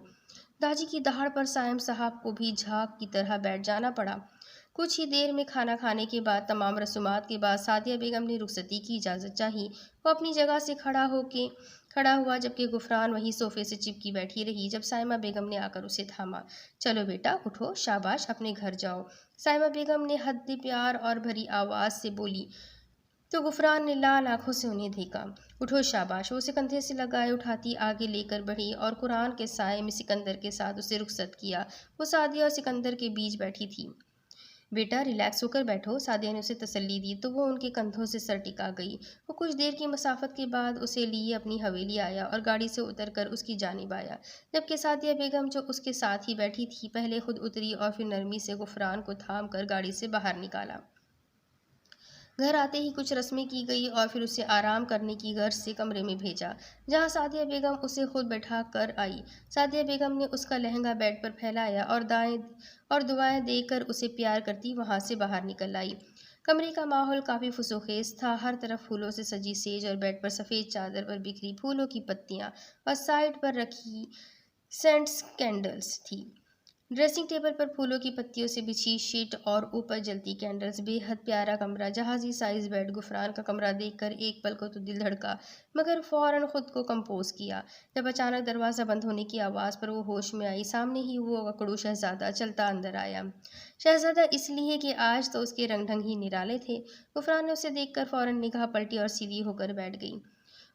داجی کی دہاڑ پر سائم صاحب کو بھی جھاگ کی طرح بیٹھ جانا پڑا۔ کچھ ہی دیر میں کھانا کھانے کے بعد تمام رسومات کے بعد سعدیہ بیگم نے رخصتی کی اجازت چاہی۔ وہ اپنی جگہ سے کھڑا ہوا جبکہ غفران وہیں صوفے سے چپکی بیٹھی رہی۔ جب سائمہ بیگم نے آ کر اسے تھاما، چلو بیٹا اٹھو، شاباش، اپنے گھر جاؤ، سائمہ بیگم نے حد پیار اور بھری آواز سے بولی تو غفران نے لال آنکھوں سے انہیں دیکھا۔ اٹھو شاباش، وہ اسے کندھے سے لگائے اٹھاتی آگے لے کر بڑھی اور قرآن کے سائے میں سکندر کے ساتھ اسے رخصت کیا۔ وہ سعدیہ اور سکندر کے بیچ بیٹھی تھی۔ بیٹا ریلیکس ہو کر بیٹھو، سعدیہ نے اسے تسلی دی تو وہ ان کے کندھوں سے سر ٹکا گئی۔ وہ کچھ دیر کی مسافت کے بعد اسے لیے اپنی حویلی آیا اور گاڑی سے اتر کر اس کی جانب آیا، جبکہ سعدیہ بیگم جو اس کے ساتھ ہی بیٹھی تھی پہلے خود اتری اور پھر نرمی سے غفران کو تھام کر گاڑی سے باہر نکالا۔ گھر آتے ہی کچھ رسمیں کی گئی اور پھر اسے آرام کرنے کی غرض سے کمرے میں بھیجا جہاں سعدیہ بیگم اسے خود بٹھا کر آئی۔ سعدیہ بیگم نے اس کا لہنگا بیڈ پر پھیلایا اور دعائیں دے کر اسے پیار کرتی وہاں سے باہر نکل آئی۔ کمرے کا ماحول کافی فسوخیز تھا، ہر طرف پھولوں سے سجی سیج اور بیڈ پر سفید چادر پر بکھری پھولوں کی پتیاں اور سائڈ پر رکھی سینٹس کینڈلز تھی۔ ڈریسنگ ٹیبل پر پھولوں کی پتیوں سے بچھی شیٹ اور اوپر جلتی کینڈلز۔ بے حد پیارا کمرہ، جہازی سائز بیڈ۔ غفران کا کمرہ دیکھ کر ایک پل کو تو دل دھڑکا مگر فوراً خود کو کمپوز کیا جب اچانک دروازہ بند ہونے کی آواز پر وہ ہوش میں آئی۔ سامنے ہی وہ اکڑو شہزادہ چلتا اندر آیا۔ شہزادہ اس لیے کہ آج تو اس کے رنگ ڈھنگ ہی نرالے تھے۔ غفران نے اسے دیکھ کر فوراً نگاہ پلٹی اور سیدھی ہو کر بیٹھ گئی۔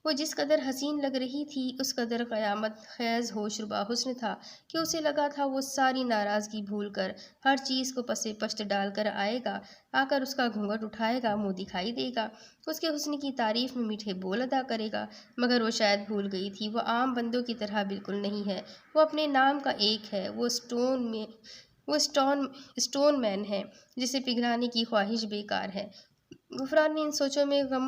وہ جس قدر حسین لگ رہی تھی اس قدر قیامت خیز ہوش ربا حسن تھا کہ اسے لگا تھا وہ ساری ناراضگی بھول کر ہر چیز کو پسے پشت ڈال کر آ کر اس کا گھونگھٹ اٹھائے گا، منہ دکھائی دے گا، اس کے حسن کی تعریف میں میٹھے بول ادا کرے گا۔ مگر وہ شاید بھول گئی تھی وہ عام بندوں کی طرح بالکل نہیں ہے، وہ اپنے نام کا ایک ہے، وہ اسٹون مین ہے جسے پگھلانے کی خواہش بیکار ہے۔ غفران نے ان سوچوں میں گم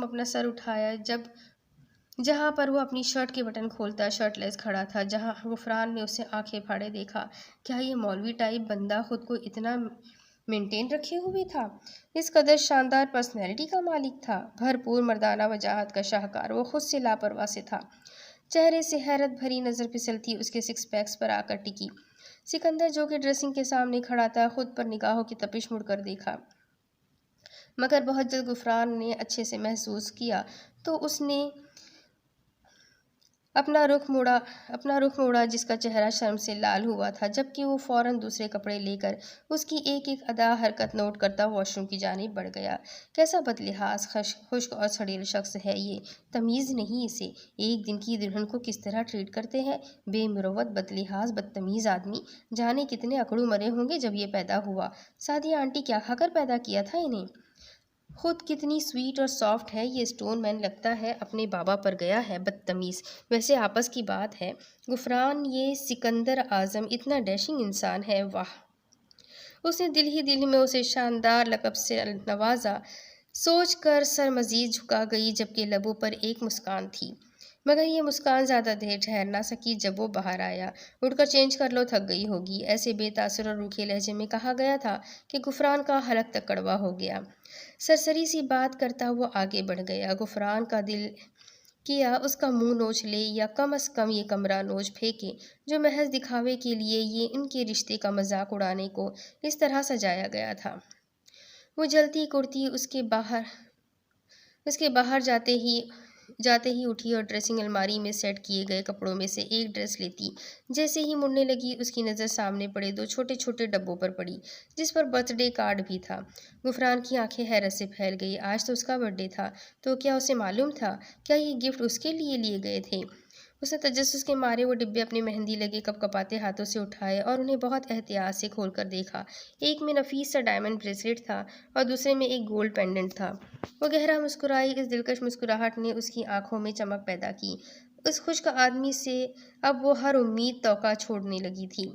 اپنا سر اٹھایا جہاں پر وہ اپنی شرٹ کے بٹن کھولتا شرٹ لیس کھڑا تھا۔ جہاں غفران نے اسے آنکھیں پھاڑے دیکھا، کیا یہ مولوی ٹائپ بندہ خود کو اتنا مینٹین رکھے ہوئے تھا؟ اس قدر شاندار پرسنالٹی کا مالک تھا، بھرپور مردانہ وجاہت کا شاہکار۔ وہ خود سے لاپرواہ سے تھا۔ چہرے سے حیرت بھری نظر پھسلتی اس کے سکس پیکس پر آ کر ٹکی۔ سکندر جو کہ ڈریسنگ کے سامنے کھڑا تھا خود پر نگاہوں کی تپش مڑ کر دیکھا، مگر بہت جلد غفران نے اچھے سے محسوس کیا تو اس نے اپنا رخ موڑا جس کا چہرہ شرم سے لال ہوا تھا، جبکہ وہ فوراً دوسرے کپڑے لے کر اس کی ایک ایک ادا حرکت نوٹ کرتا واش روم کی جانب بڑھ گیا۔ کیسا بدلحاظ خشک اور سڑیل شخص ہے یہ، تمیز نہیں اسے، ایک دن کی دلہن کو کس طرح ٹریٹ کرتے ہیں، بے مروت بدلحاظ بدتمیز آدمی، جانے کتنے اکڑو مرے ہوں گے جب یہ پیدا ہوا۔ سعدیہ آنٹی کیا کھا کر پیدا کیا تھا انہیں؟ خود کتنی سویٹ اور سافٹ ہے یہ اسٹون مین، لگتا ہے اپنے بابا پر گیا ہے، بدتمیز۔ ویسے آپس کی بات ہے غفران، یہ سکندر اعظم اتنا ڈیشنگ انسان ہے، واہ! اس نے دل ہی دل میں اسے شاندار لقب سے نوازا۔ سوچ کر سر مزید جھکا گئی جبکہ لبوں پر ایک مسکان تھی، مگر یہ مسکان زیادہ دیر ٹھہر نہ سکی جب وہ باہر آیا۔ اٹھ کر چینج کر لو، تھک گئی ہوگی، ایسے بے تاثر اور روکھے لہجے میں کہا گیا تھا کہ غفران کا حلق تک کڑوا ہو گیا۔ سرسری سی بات کرتا وہ آگے بڑھ گیا۔ غفران کا دل کیا اس کا منہ نوچ لے یا کم از کم یہ کمرہ نوچ پھینکے جو محض دکھاوے کے لیے یہ ان کے رشتے کا مذاق اڑانے کو اس طرح سجایا گیا تھا۔ وہ جلتی کرتی اس کے باہر جاتے ہی اٹھی اور ڈریسنگ الماری میں سیٹ کیے گئے کپڑوں میں سے ایک ڈریس لیتی جیسے ہی مڑنے لگی اس کی نظر سامنے پڑے دو چھوٹے چھوٹے ڈبوں پر پڑی جس پر برتھ ڈے کارڈ بھی تھا۔ غفران کی آنکھیں حیرت سے پھیل گئی۔ آج تو اس کا برتھ ڈے تھا، تو کیا اسے معلوم تھا؟ کیا یہ گفٹ اس کے لیے گئے تھے؟ اس نے تجسس کے مارے وہ ڈبے اپنے مہندی لگے کپ کپاتے ہاتھوں سے اٹھائے اور انہیں بہت احتیاط سے کھول کر دیکھا۔ ایک میں نفیس سا ڈائمنڈ بریسلیٹ تھا اور دوسرے میں ایک گولڈ پینڈنٹ تھا۔ وہ گہرا مسکرائی۔ اس دلکش مسکراہٹ نے اس کی آنکھوں میں چمک پیدا کی۔ اس خشک آدمی سے اب وہ ہر امید توقع چھوڑنے لگی تھی۔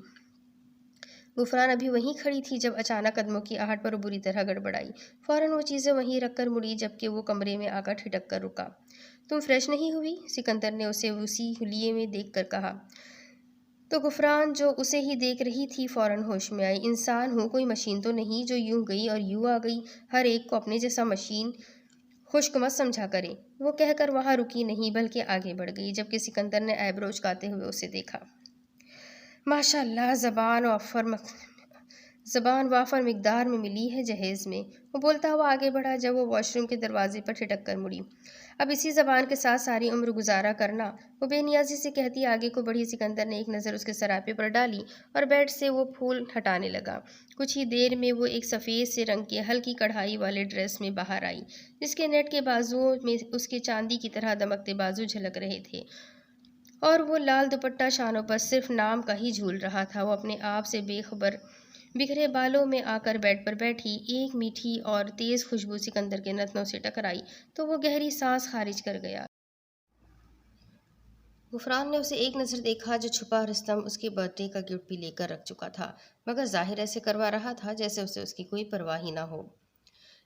غفران ابھی وہیں کھڑی تھی جب اچانک قدموں کی آہٹ پر وہ بری طرح گڑبڑائی۔ فوراً وہ چیزیں وہیں رکھ کر مڑی جبکہ وہ کمرے میں آ کر ٹھٹک کر رکا۔ تم فریش نہیں ہوئی؟ سکندر نے اسے اسی حلیے میں دیکھ کر کہا۔ تو غفران جو اسے ہی دیکھ رہی تھی فوراً ہوش میں آئی۔ انسان ہوں، کوئی مشین تو نہیں جو یوں گئی اور یوں آ گئی۔ ہر ایک کو اپنے جیسا مشین خشک مت سمجھا کرے۔ وہ کہہ کر وہاں رکی نہیں بلکہ آگے بڑھ گئی جبکہ سکندر نے ایبرو اچکاتے ہوئے اسے دیکھا۔ ماشاء اللہ، زبان وافر مقدار میں ملی ہے جہیز میں، وہ بولتا ہوا آگے بڑھا جب وہ واش روم کے دروازے پر ٹھٹک کر مڑی۔ اب اسی زبان کے ساتھ ساری عمر گزارا کرنا، وہ بے نیازی سے کہتی آگے کو بڑھی۔ سکندر نے ایک نظر اس کے سراپے پر ڈالی اور بیڈ سے وہ پھول ہٹانے لگا۔ کچھ ہی دیر میں وہ ایک سفید سے رنگ کے ہلکی کڑھائی والے ڈریس میں باہر آئی جس کے نیٹ کے بازوؤں میں اس کے چاندی کی طرح دمکتے بازو جھلک رہے تھے اور وہ لال دوپٹہ شانوں پر صرف نام کا ہی جھول رہا تھا۔ وہ اپنے آپ سے بے خبر بکھرے بالوں میں آ کر بیڈ پر بیٹھی۔ ایک میٹھی اور تیز خوشبو سکندر کے نتنوں سے ٹکرائی تو وہ گہری سانس خارج کر گیا۔ غفران نے اسے ایک نظر دیکھا جو چھپا رستم اس کے برتھ ڈے کا گفٹ بھی لے کر رکھ چکا تھا، مگر ظاہر ایسے کروا رہا تھا جیسے اسے اس کی کوئی پرواہ ہی نہ ہو،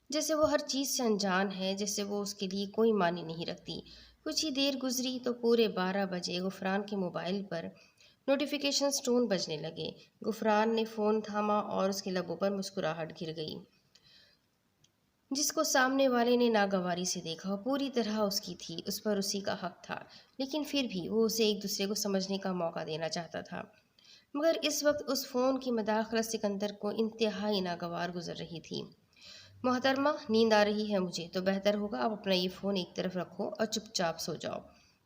جیسے وہ ہر چیز سے انجان ہے، جیسے وہ اس کے لیے کوئی معنی نہیں رکھتی۔ کچھ ہی دیر گزری تو پورے 12 بجے غفران کے موبائل پر نوٹیفیکیشنز ٹون بجنے لگے۔ غفران نے فون تھاما اور اس کے لبوں پر مسکراہٹ گر گئی۔ جس کو سامنے والے نے ناگواری سے دیکھا وہ پوری طرح اس کی تھی، اس پر اسی کا حق تھا، لیکن پھر بھی وہ اسے ایک دوسرے کو سمجھنے کا موقع دینا چاہتا تھا۔ مگر اس وقت اس فون کی مداخلت سکندر کو انتہائی ناگوار گزر رہی تھی۔ محترمہ، نیند آ رہی ہے مجھے، تو بہتر ہوگا آپ اپنا یہ فون ایک طرف رکھو اور چپ چاپ سو جاؤ۔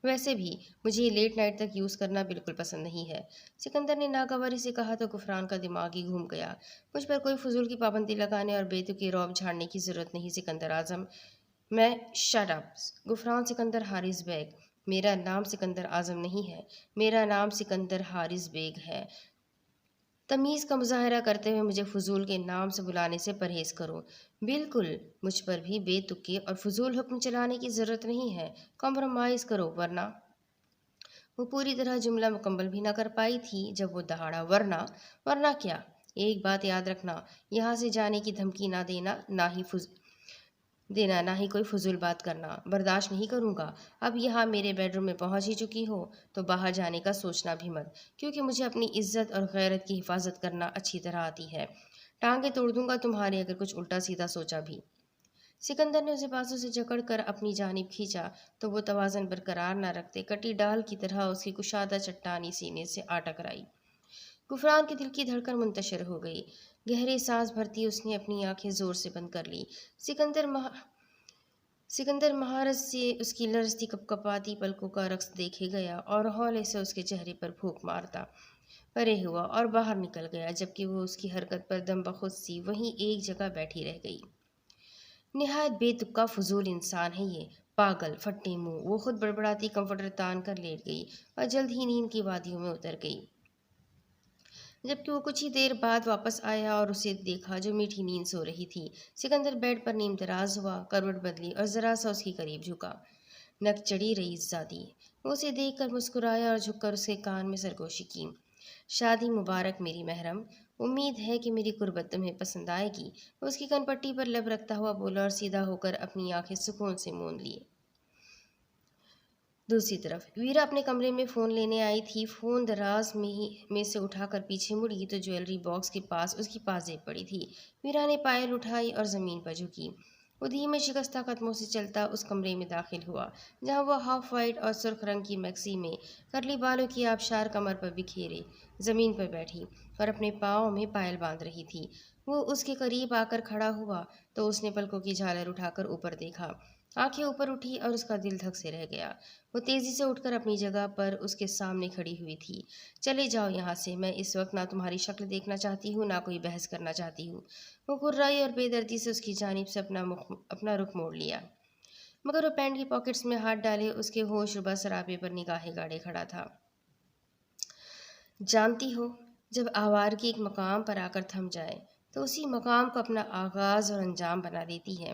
ویسے بھی مجھے یہ لیٹ نائٹ تک یوز کرنا بالکل پسند نہیں ہے، سکندر نے ناگواری سے کہا تو غفران کا دماغ ہی گھوم گیا۔ مجھ پر کوئی فضول کی پابندی لگانے اور بے تکی رعب جھاڑنے کی ضرورت نہیں سکندر اعظم۔ میں شٹ اپ غفران سکندر حارث بیگ، میرا نام سکندر اعظم نہیں ہے، میرا نام سکندر حارث بیگ ہے۔ تمیز کا مظاہرہ کرتے ہوئے مجھے فضول کے نام سے بلانے سے پرہیز کرو۔ بالکل، مجھ پر بھی بے تکے اور فضول حکم چلانے کی ضرورت نہیں ہے، کمپرومائز کرو ورنہ۔ وہ پوری طرح جملہ مکمل بھی نہ کر پائی تھی جب وہ دہاڑا، ورنہ کیا؟ ایک بات یاد رکھنا، یہاں سے جانے کی دھمکی نہ دینا، نہ ہی کوئی فضول بات کرنا، برداشت نہیں کروں گا۔ اب یہاں میرے بیڈ روم میں پہنچ ہی چکی ہو تو باہر جانے کا سوچنا بھی مت، کیونکہ مجھے اپنی عزت اور غیرت کی حفاظت کرنا اچھی طرح آتی ہے۔ ٹانگیں توڑ دوں گا تمہارے اگر کچھ الٹا سیدھا سوچا بھی۔ سکندر نے اسے بازو سے جکڑ کر اپنی جانب کھینچا تو وہ توازن برقرار نہ رکھتے کٹی ڈال کی طرح اس کی کشادہ چٹانی سینے سے آ ٹکرائی۔ غفران کے دل کی دھڑکن منتشر ہو گئی۔ گہرے سانس بھرتی اس نے اپنی آنکھیں زور سے بند کر لی۔ سکندر مہارت سے اس کی لرزتی کپکپاتی پلکوں کا رقص دیکھے گیا اور ہولے سے اس کے چہرے پر پھونک مارتا پرے ہوا اور باہر نکل گیا جبکہ وہ اس کی حرکت پر دم بخود سی وہیں ایک جگہ بیٹھی رہ گئی۔ نہایت بے تکا فضول انسان ہے یہ، پاگل پھٹے منہ۔ وہ خود بڑبڑاتی کمفرٹر تان کر لیٹ گئی اور جلد ہی نیند کی وادیوں میں اتر گئی۔ جبکہ وہ کچھ ہی دیر بعد واپس آیا اور اسے دیکھا جو میٹھی نیند سو رہی تھی۔ سکندر بیڈ پر نیم دراز ہوا، کروٹ بدلی اور ذرا سا اس کے قریب جھکا۔ نک چڑھی رئیس زادی، وہ اسے دیکھ کر مسکرایا اور جھک کر اس کے کان میں سرگوشی کی۔ شادی مبارک میری محرم، امید ہے کہ میری قربت تمہیں پسند آئے گی، وہ اس کی کن پٹی پر لب رکھتا ہوا بولا اور سیدھا ہو کر اپنی آنکھیں سکون سے موند لیے۔ دوسری طرف ویرا اپنے کمرے میں فون لینے آئی تھی۔ فون دراز میں سے اٹھا کر پیچھے مڑی تو جویلری باکس کے پاس اس کی پاس جیب پڑی تھی۔ ویرا نے پائل اٹھائی اور زمین پر جھکی۔ وہ دھیمے شکستہ قدموں سے چلتا اس کمرے میں داخل ہوا جہاں وہ ہاف وائٹ اور سرخ رنگ کی میکسی میں کرلی بالوں کی آبشار کمر پر بکھیرے زمین پر بیٹھی اور اپنے پاؤں میں پائل باندھ رہی تھی۔ وہ اس کے قریب آ کر کھڑا ہوا تو اس نے پلکوں کی جھالر اٹھا کر اوپر دیکھا۔ آنکھیں اوپر اٹھی اور اس کا دل دھک سے رہ گیا۔ وہ تیزی سے اٹھ کر اپنی جگہ پر اس کے سامنے کھڑی ہوئی تھی۔ چلے جاؤ یہاں سے، میں اس وقت نہ تمہاری شکل دیکھنا چاہتی ہوں نہ کوئی بحث کرنا چاہتی ہوں۔ وہ گھرائی اور بے دردی سے اس کی جانب سے اپنا رخ موڑ لیا، مگر وہ پینٹ کی پاکٹس میں ہاتھ ڈالے اس کے ہوش ربا سراپے پر نگاہیں گاڑے کھڑا تھا۔ جانتی ہو، جب آوارگی ایک مقام پر آ کر تھم جائے تو اسی مقام کو اپنا آغاز اور انجام بنا دیتی ہے۔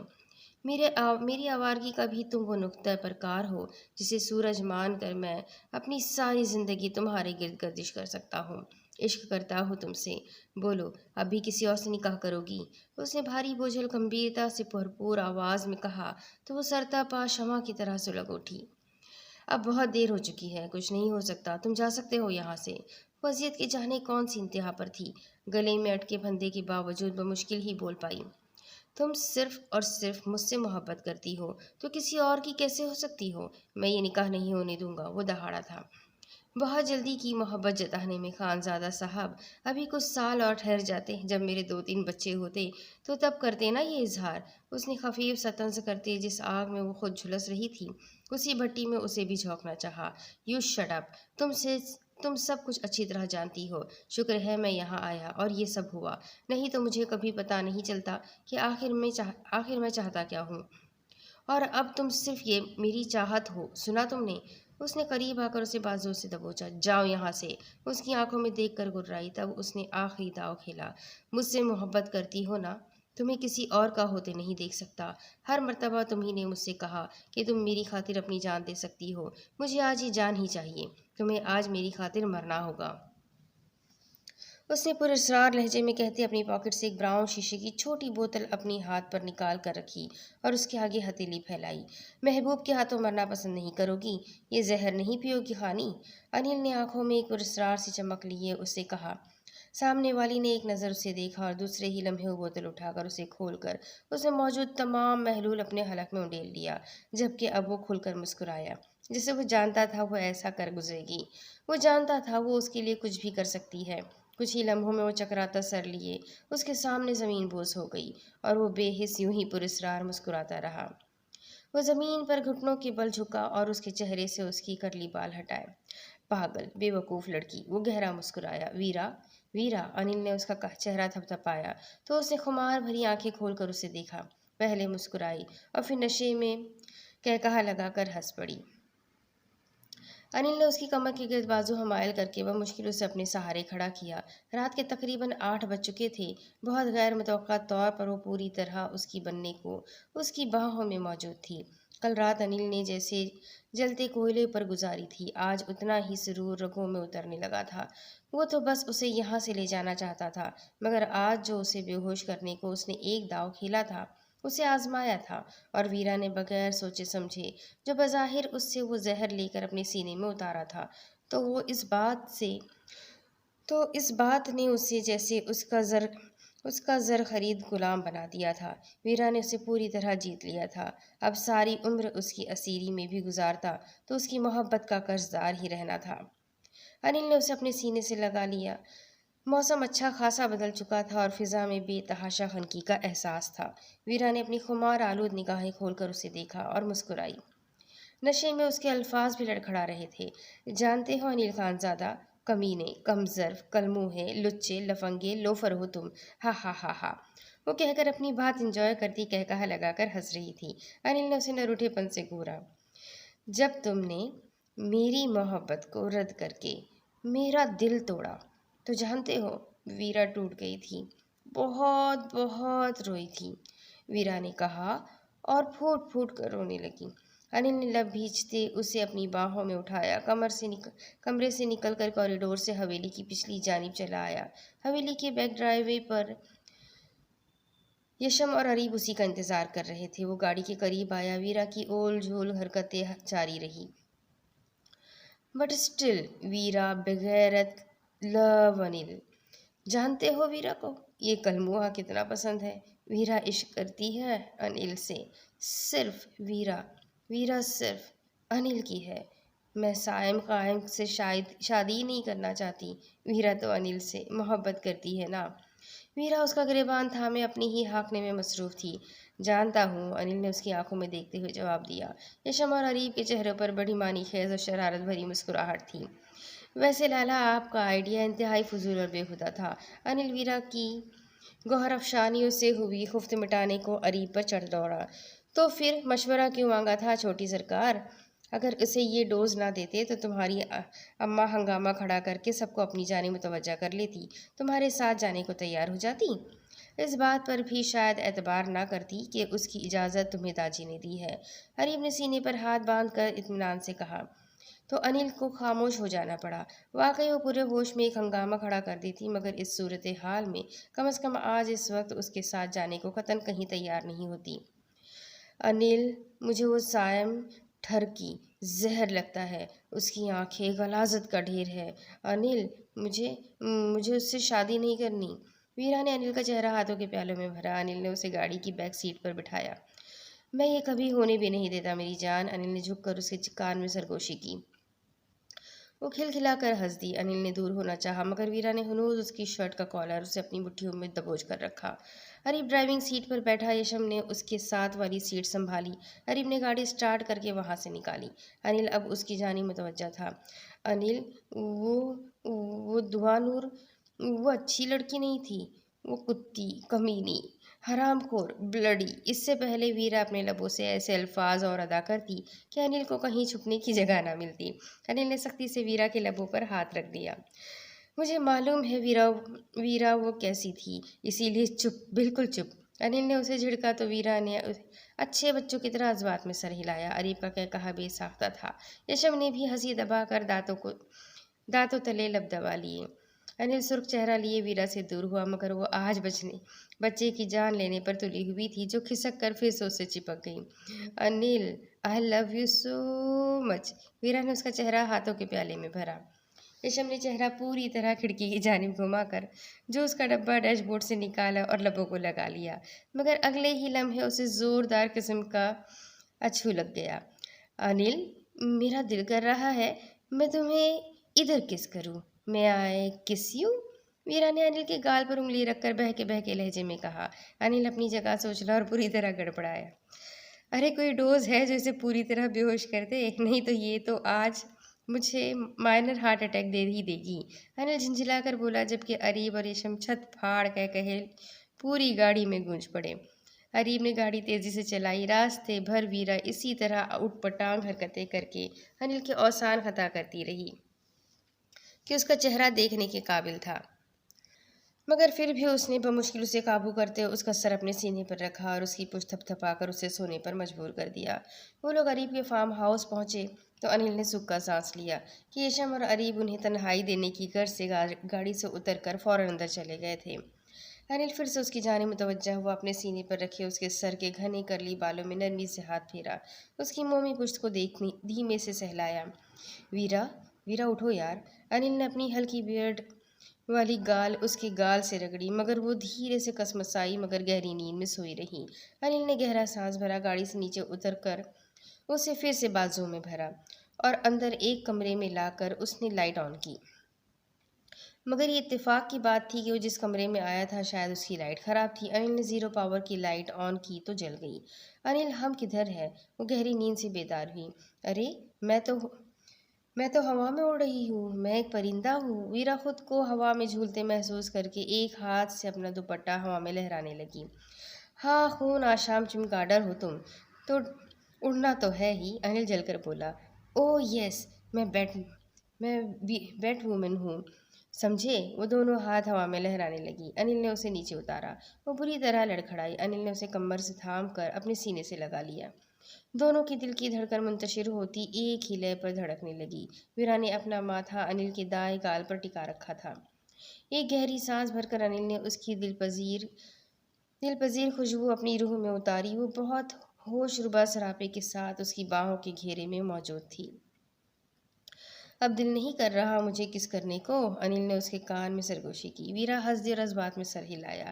میری آوارگی کا بھی تم وہ نقطہ پر کار ہو جسے سورج مان کر میں اپنی ساری زندگی تمہارے گرد گردش کر سکتا ہوں۔ عشق کرتا ہوں تم سے، بولو اب بھی کسی اور سے نکاح کرو گی؟ اس نے بھاری بوجھل گمبھیرتا سے بھرپور آواز میں کہا تو وہ سرتا پا شمع کی طرح سلگ اٹھی۔ اب بہت دیر ہو چکی ہے، کچھ نہیں ہو سکتا، تم جا سکتے ہو یہاں سے۔ وہ اذیت کی جانے کون سی انتہا پر تھی، گلے میں اٹکے پھندے کے باوجود بمشکل ہی بول پائی۔ تم صرف اور صرف مجھ سے محبت کرتی ہو تو کسی اور کی کیسے ہو سکتی ہو؟ میں یہ نکاح نہیں ہونے دوں گا، وہ دہاڑا تھا۔ بہت جلدی کی محبت جتانے میں خانزادہ صاحب، ابھی کچھ سال اور ٹھہر جاتے، جب میرے 2-3 بچے ہوتے تو تب کرتے نا یہ اظہار۔ اس نے خفیف سا طنز کرتے جس آگ میں وہ خود جھلس رہی تھی اسی بھٹی میں اسے بھی جھونکنا چاہا۔ یو شٹ اپ، تم سب کچھ اچھی طرح جانتی ہو۔ شکر ہے میں یہاں آیا اور یہ سب ہوا، نہیں تو مجھے کبھی پتہ نہیں چلتا کہ آخر میں چاہتا کیا ہوں۔ اور اب تم صرف یہ میری چاہت ہو، سنا تم نے؟ اس نے قریب آ کر اسے بازو سے دبوچا۔ جاؤ یہاں سے، اس کی آنکھوں میں دیکھ کر گررائی۔ تب اس نے آخری داؤ کھیلا۔ مجھ سے محبت کرتی ہو نا؟ تمہیں کسی اور کا ہوتے نہیں دیکھ سکتا۔ ہر مرتبہ تمہیں نے مجھ سے کہا کہ تم میری خاطر اپنی جان دے سکتی ہو، مجھے آج یہ جان ہی چاہیے، تمہیں آج میری خاطر مرنا ہوگا۔ اس نے پراسرار لہجے میں کہتے اپنی پاکٹ سے ایک براؤن شیشے کی چھوٹی بوتل اپنی ہاتھ پر نکال کر رکھی اور اس کے آگے ہتھیلی پھیلائی۔ محبوب کے ہاتھوں مرنا پسند نہیں کرو گی؟ یہ زہر نہیں پیو گی خانی؟ انل نے آنکھوں میں ایک پراسرار سی چمک لیے اس سے کہا۔ سامنے والی نے ایک نظر اسے دیکھا اور دوسرے ہی لمحے وہ بوتل اٹھا کر اسے کھول کر اس نے موجود تمام محلول اپنے حلق میں انڈیل لیا، جبکہ اب وہ کھل کر مسکرایا جسے وہ جانتا تھا وہ ایسا کر گزرے گی۔ وہ جانتا تھا وہ اس کے لیے کچھ بھی کر سکتی ہے۔ کچھ ہی لمحوں میں وہ چکراتا سر لیے اس کے سامنے زمین بوس ہو گئی اور وہ بے حس یوں ہی پراسرار مسکراتا رہا۔ وہ زمین پر گھٹنوں کے بل جھکا اور اس کے چہرے سے اس کی کرلی بال ہٹائے۔ پاگل، بے وقوف لڑکی، وہ گہرا مسکرایا۔ ویرا، ویرا، انل نے اس کا چہرہ تھپتھپایا تو اس نے خمار بھری آنکھیں کھول کر اسے دیکھا، پہلے مسکرائی اور پھر نشے میں قہقہہ لگا کر ہنس پڑی۔ انل نے اس کی کمر کے گرد بازو حمائل کر کے بمشکل اسے اپنے سہارے کھڑا کیا۔ رات کے تقریباً 8 بج چکے تھے۔ بہت غیر متوقع طور پر وہ پوری طرح اس کی بننے کو اس کی باہوں میں موجود تھی۔ کل رات انل نے جیسے جلتے کوئلے پر گزاری تھی، آج اتنا ہی سرور رگوں میں اترنے لگا تھا۔ وہ تو بس اسے یہاں سے لے جانا چاہتا تھا، مگر آج جو اسے بے ہوش کرنے کو اس نے ایک داؤ کھیلا تھا، اسے آزمایا تھا، اور ویرا نے بغیر سوچے سمجھے جو بظاہر اس سے وہ زہر لے کر اپنے سینے میں اتارا تھا، تو اس بات نے اسے جیسے اس کا زر خرید غلام بنا دیا تھا۔ ویرا نے اسے پوری طرح جیت لیا تھا۔ اب ساری عمر اس کی اسیری میں بھی گزارتا تو اس کی محبت کا قرضدار ہی رہنا تھا۔ انل نے اسے اپنے سینے سے لگا لیا۔ موسم اچھا خاصا بدل چکا تھا اور فضا میں بے تحاشا خنکی کا احساس تھا۔ ویرا نے اپنی خمار آلود نگاہیں کھول کر اسے دیکھا اور مسکرائی۔ نشے میں اس کے الفاظ بھی لڑکھڑا رہے تھے۔ جانتے ہو انل خانزادہ، کمینے، کم ظرف، کلموہے، لچے، لفنگے، لوفر ہو تم، ہا ہا ہا ہا۔ وہ کہہ کر اپنی بات انجوائے کرتی قہقہہ لگا کر ہنس رہی تھی۔ انل نے اسے نروٹھے پن سے گھورا۔ جب تم نے میری محبت کو رد کر کے میرا دل توڑا تو جانتے ہو، ویرا ٹوٹ گئی تھی، بہت بہت روئی تھی، ویرا نے کہا اور پھوٹ پھوٹ کر رونے لگی۔ انل نے لب بھیجتے اسے اپنی باہوں میں اٹھایا، کمرے سے نکل کر کوریڈور سے حویلی کی پچھلی جانب چلا آیا۔ حویلی کے بیک ڈرائیو وے پر یشم اور اریب اسی کا انتظار کر رہے تھے۔ وہ گاڑی کے قریب آیا، ویرا کی اول جھول حرکتیں جاری رہی، بٹ اسٹل ویرا بغیرت لو انل۔ جانتے ہو ویرا کو یہ کلموہا کتنا پسند ہے؟ ویرا عشق کرتی ہے انل سے، صرف ویرا، ویرا صرف انل کی ہے۔ میں سائم قائم سے شادی نہیں کرنا چاہتی، ویرا تو انل سے محبت کرتی ہے نا۔ ویرا اس کا گریبان تھامے اپنی ہی ہانکنے میں مصروف تھی۔ جانتا ہوں، انل نے اس کی آنکھوں میں دیکھتے ہوئے جواب دیا۔ یشم اور اریب کے چہروں پر بڑی معنی خیز اور شرارت بھری مسکراہٹ تھی۔ ویسے لالا، آپ کا آئیڈیا انتہائی فضول اور بیہودہ تھا۔ انل ویرا کی گوہر افشانیوں سے ہوئی خفت مٹانے کو اریب پر چڑھ دوڑا۔ تو پھر مشورہ کیوں مانگا تھا چھوٹی سرکار؟ اگر اسے یہ ڈوز نہ دیتے تو تمہاری اماں ہنگامہ کھڑا کر کے سب کو اپنی جانب متوجہ کر لیتی، تمہارے ساتھ جانے کو تیار ہو جاتی۔ اس بات پر بھی شاید اعتبار نہ کرتی کہ اس کی اجازت تمہیں داجی نے دی ہے۔ اریب نے سینے پر ہاتھ باندھ کر اطمینان سے کہا۔ تو انل کو خاموش ہو جانا پڑا۔ واقعی وہ پورے ہوش میں ایک ہنگامہ کھڑا کر دیتی، مگر اس صورتحال میں کم از کم آج اس وقت اس کے ساتھ جانے کو قطعاً کہیں تیار نہیں ہوتی۔ انل، مجھے وہ سائم ٹھرکی زہر لگتا ہے، اس کی آنکھیں غلاظت کا ڈھیر ہے۔ انل، مجھے اس سے شادی نہیں کرنی۔ ویرا نے انل کا چہرہ ہاتھوں کے پیالوں میں بھرا۔ انل نے اسے گاڑی کی بیک سیٹ پر بٹھایا۔ میں یہ کبھی ہونے بھی نہیں دیتا میری جان، انل نے جھک کر اس کے کان میں سرگوشی کی۔ وہ کھلکھلا کر ہنس دی۔ انل نے دور ہونا چاہا، مگر ویرا نے ہنوز اس کی شرٹ کا کالر اسے اپنی مٹھیوں میں دبوچ کر رکھا۔ اریب ڈرائیونگ سیٹ پر بیٹھا، یشم نے اس کے ساتھ والی سیٹ سنبھالی۔ اریب نے گاڑی سٹارٹ کر کے وہاں سے نکالی۔ انل اب اس کی جانب متوجہ تھا۔ انل، وہ دعا نور، وہ اچھی لڑکی نہیں تھی، وہ کتی، کمینی، حرام خور، بلڈی۔ اس سے پہلے ویرا اپنے لبوں سے ایسے الفاظ اور ادا کرتی کہ انل کو کہیں چھپنے کی جگہ نہ ملتی۔ انل نے سختی سے ویرا کے لبوں پر ہاتھ رکھ دیا۔ مجھے معلوم ہے ویرا وہ کیسی تھی، اسی لیے چپ، بالکل چپ۔ انل نے اسے جھڑکا تو ویرا نے اچھے بچوں کی طرح ازبات میں سر ہلایا۔ اریب کا کہا بے ساختہ تھا۔ یشم نے بھی ہنسی دبا کر دانتوں تلے لب دبا لیے۔ انل سرخ چہرہ لیے ویرا سے دور ہوا، مگر وہ آج بچے کی جان لینے پر تلی ہوئی تھی، جو کھسک کر پھر سے اس سے چپک گئی۔ انل، آئی love you so much. Vera نے اس کا چہرہ ہاتھوں کے پیالے میں بھرا۔ یشم نے چہرہ پوری طرح کھڑکی کی جانب گھما کر جو اس کا ڈبہ ڈیش بورڈ سے نکالا اور لبوں کو لگا لیا، مگر اگلے ہی لمحے اسے زوردار قسم کا اچھو لگ گیا۔ انل، میرا دل کر رہا ہے میں تمہیں ادھر کس کروں۔ میں آئے کس یو؟ ویرا نے انل کے گال پر انگلی رکھ کر بہکے لہجے میں کہا۔ انل اپنی جگہ سے اچھلا اور پوری طرح گڑبڑایا۔ ارے کوئی ڈوز ہے جو اسے پوری طرح بے ہوش کر دے؟ نہیں تو یہ تو آج مجھے مائنر ہارٹ اٹیک دے ہی دے گی۔ انل جھنجھلا کر بولا، جبکہ اریب اور یشم چھت پھاڑ کہے پوری گاڑی میں گونج پڑے۔ اریب نے گاڑی تیزی سے چلائی۔ راستے بھر ویرا اسی طرح اٹھ پٹانگ حرکتیں کر کے انل کے اوسان خطا کرتی رہی کہ اس کا چہرہ دیکھنے کے قابل تھا، مگر پھر بھی اس نے بمشکل اسے قابو کرتے اس کا سر اپنے سینے پر رکھا اور اس کی پشت تھپ تھپا کر اسے سونے پر مجبور کر دیا۔ وہ لوگ اریب کے فارم ہاؤس پہنچے تو انل نے سکھ کا سانس لیا کہ یشم اور اریب انہیں تنہائی دینے کی غرض سے گاڑی سے اتر کر فوراً اندر چلے گئے تھے۔ انل پھر سے اس کی جانب متوجہ ہوا، اپنے سینے پر رکھے اس کے سر کے گھنے کرلی بالوں میں نرمی سے ہاتھ پھیرا، اس کی مومی پشت کو دھیمے سے سہلایا۔ ویرا اٹھو یار۔ انل نے اپنی ہلکی بیئرڈ والی گال اس کے گال سے رگڑی، مگر وہ دھیرے سے کسمسائی مگر گہری نیند میں سوئی رہی۔ انل نے گہرا سانس بھرا، گاڑی سے نیچے اتر کر اسے پھر سے بازو میں بھرا اور اندر ایک کمرے میں لا کر اس نے لائٹ آن کی۔ مگر یہ اتفاق کی بات تھی کہ وہ جس کمرے میں آیا تھا شاید اس کی لائٹ خراب تھی۔ انل نے زیرو پاور کی لائٹ آن کی تو جل گئی۔ انل، ہم کدھر ہے؟ وہ گہری نیند سے بیدار ہوئی۔ ارے میں تو ہوا میں اڑ رہی ہوں، میں ایک پرندہ ہوں۔ ویرا خود کو ہوا میں جھولتے محسوس کر کے ایک ہاتھ سے اپنا دوپٹہ ہوا میں لہرانے لگی۔ ہاں، خون آشام چمگاڈر ہو تم تو، اڑنا تو ہے ہی، انل جل کر بولا۔ اوہ یس، میں بیٹ وومن ہوں، سمجھے؟ وہ دونوں ہاتھ ہوا میں لہرانے لگی۔ انل نے اسے نیچے اتارا۔ وہ بری طرح لڑکھڑائی۔ انل نے اسے کمر سے تھام کر اپنے سینے سے لگا لیا۔ دونوں کی دل کی دھڑکن منتشر ہوتی ایک ہی لے پر دھڑکنے لگی۔ ویرا نے اپنا ماتھا انل کے دائیں گال پر ٹکا رکھا تھا۔ ایک گہری سانس بھر کر انل نے اس کی دل پذیر خوشبو اپنی روح میں اتاری۔ وہ بہت ہوش ربا سراپے کے ساتھ اس کی باہوں کے گھیرے میں موجود تھی۔ اب دل نہیں کر رہا مجھے کس کرنے کو؟ انل نے اس کے کان میں سرگوشی کی۔ ویرا ہنس دی اور اس بات میں سر ہلایا۔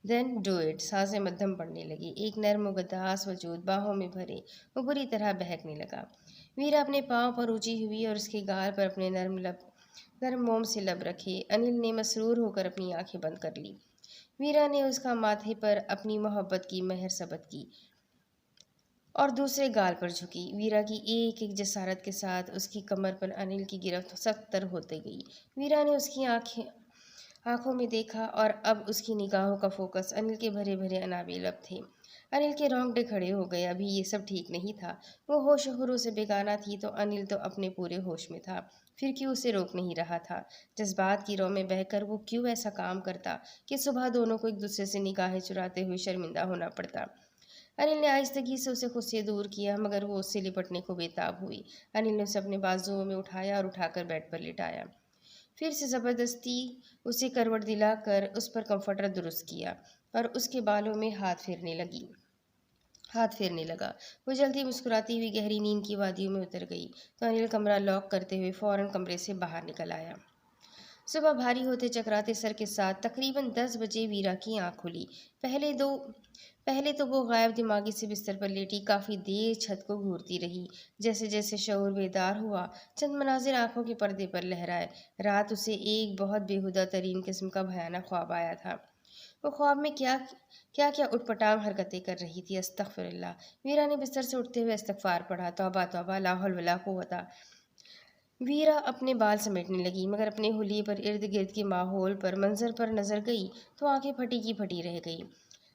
Then do it. سانسیں مدھم پڑنے لگی۔ ایک نرم و گداس وجود باہوں میں بھرے وہ بری طرح بہکنے لگا۔ ویرا اپنے پاؤں پر اونچی ہوئی اور اس کے گال پر اپنے نرم موم سے لب رکھے۔ انل نے مسرور ہو کر اپنی آنکھیں بند کر لی۔ ویرا نے اس کا ماتھے پر اپنی محبت کی مہر ثبت کی اور دوسرے گال پر جھکی۔ ویرا کی ایک ایک جسارت کے ساتھ اس کی کمر پر انل کی گرفت سخت تر ہوتے گئی۔ ویرا نے اس کی آنکھوں میں دیکھا اور اب اس کی نگاہوں کا فوکس انل کے بھرے بھرے انابے لب تھے۔ انل کے رونگٹے کھڑے ہو گئے۔ ابھی یہ سب ٹھیک نہیں تھا۔ وہ ہوش و حرو سے بیگانہ تھی تو انل تو اپنے پورے ہوش میں تھا، پھر کیوں اسے روک نہیں رہا تھا؟ جذبات کی رو میں بہہ کر وہ کیوں ایسا کام کرتا کہ صبح دونوں کو ایک دوسرے سے نگاہیں چراتے ہوئے شرمندہ ہونا پڑتا؟ انل نے آہستگی سے اسے خود سے دور کیا مگر وہ اس سے لپٹنے کو بے تاب ہوئی۔ انل نے اسے اپنے بازوؤں میں اٹھایا اور اٹھا کر بیڈ پر لٹایا، پھر سے زبردستی اسے کروٹ دلا کر اس پر کمفرٹر درست کیا اور اس کے بالوں میں ہاتھ پھیرنے لگا۔ وہ جلدی مسکراتی ہوئی گہری نیند کی وادیوں میں اتر گئی تو انل کمرہ لاک کرتے ہوئے فوراً کمرے سے باہر نکل آیا۔ صبح بھاری ہوتے چکراتے سر کے ساتھ تقریباً 10 بجے ویرا کی آنکھ کھلی۔ پہلے تو وہ غائب دماغی سے بستر پر لیٹی کافی دیر چھت کو گھورتی رہی۔ جیسے جیسے شعور بیدار ہوا چند مناظر آنکھوں کے پردے پر لہرائے۔ رات اسے ایک بہت بےہودہ ترین قسم کا بھیانک خواب آیا تھا۔ وہ خواب میں کیا اٹھ پٹانگ حرکتیں کر رہی تھی۔ استغفر اللہ! ویرا نے بستر سے اٹھتے ہوئے استغفار پڑھا۔ توبہ توبہ، لا حول ولا قوت۔ ویرا اپنے بال سمیٹنے لگی مگر اپنے حلیے پر ارد گرد کے ماحول پر منظر پر نظر گئی تو آنکھیں پھٹی کی پھٹی رہ گئی۔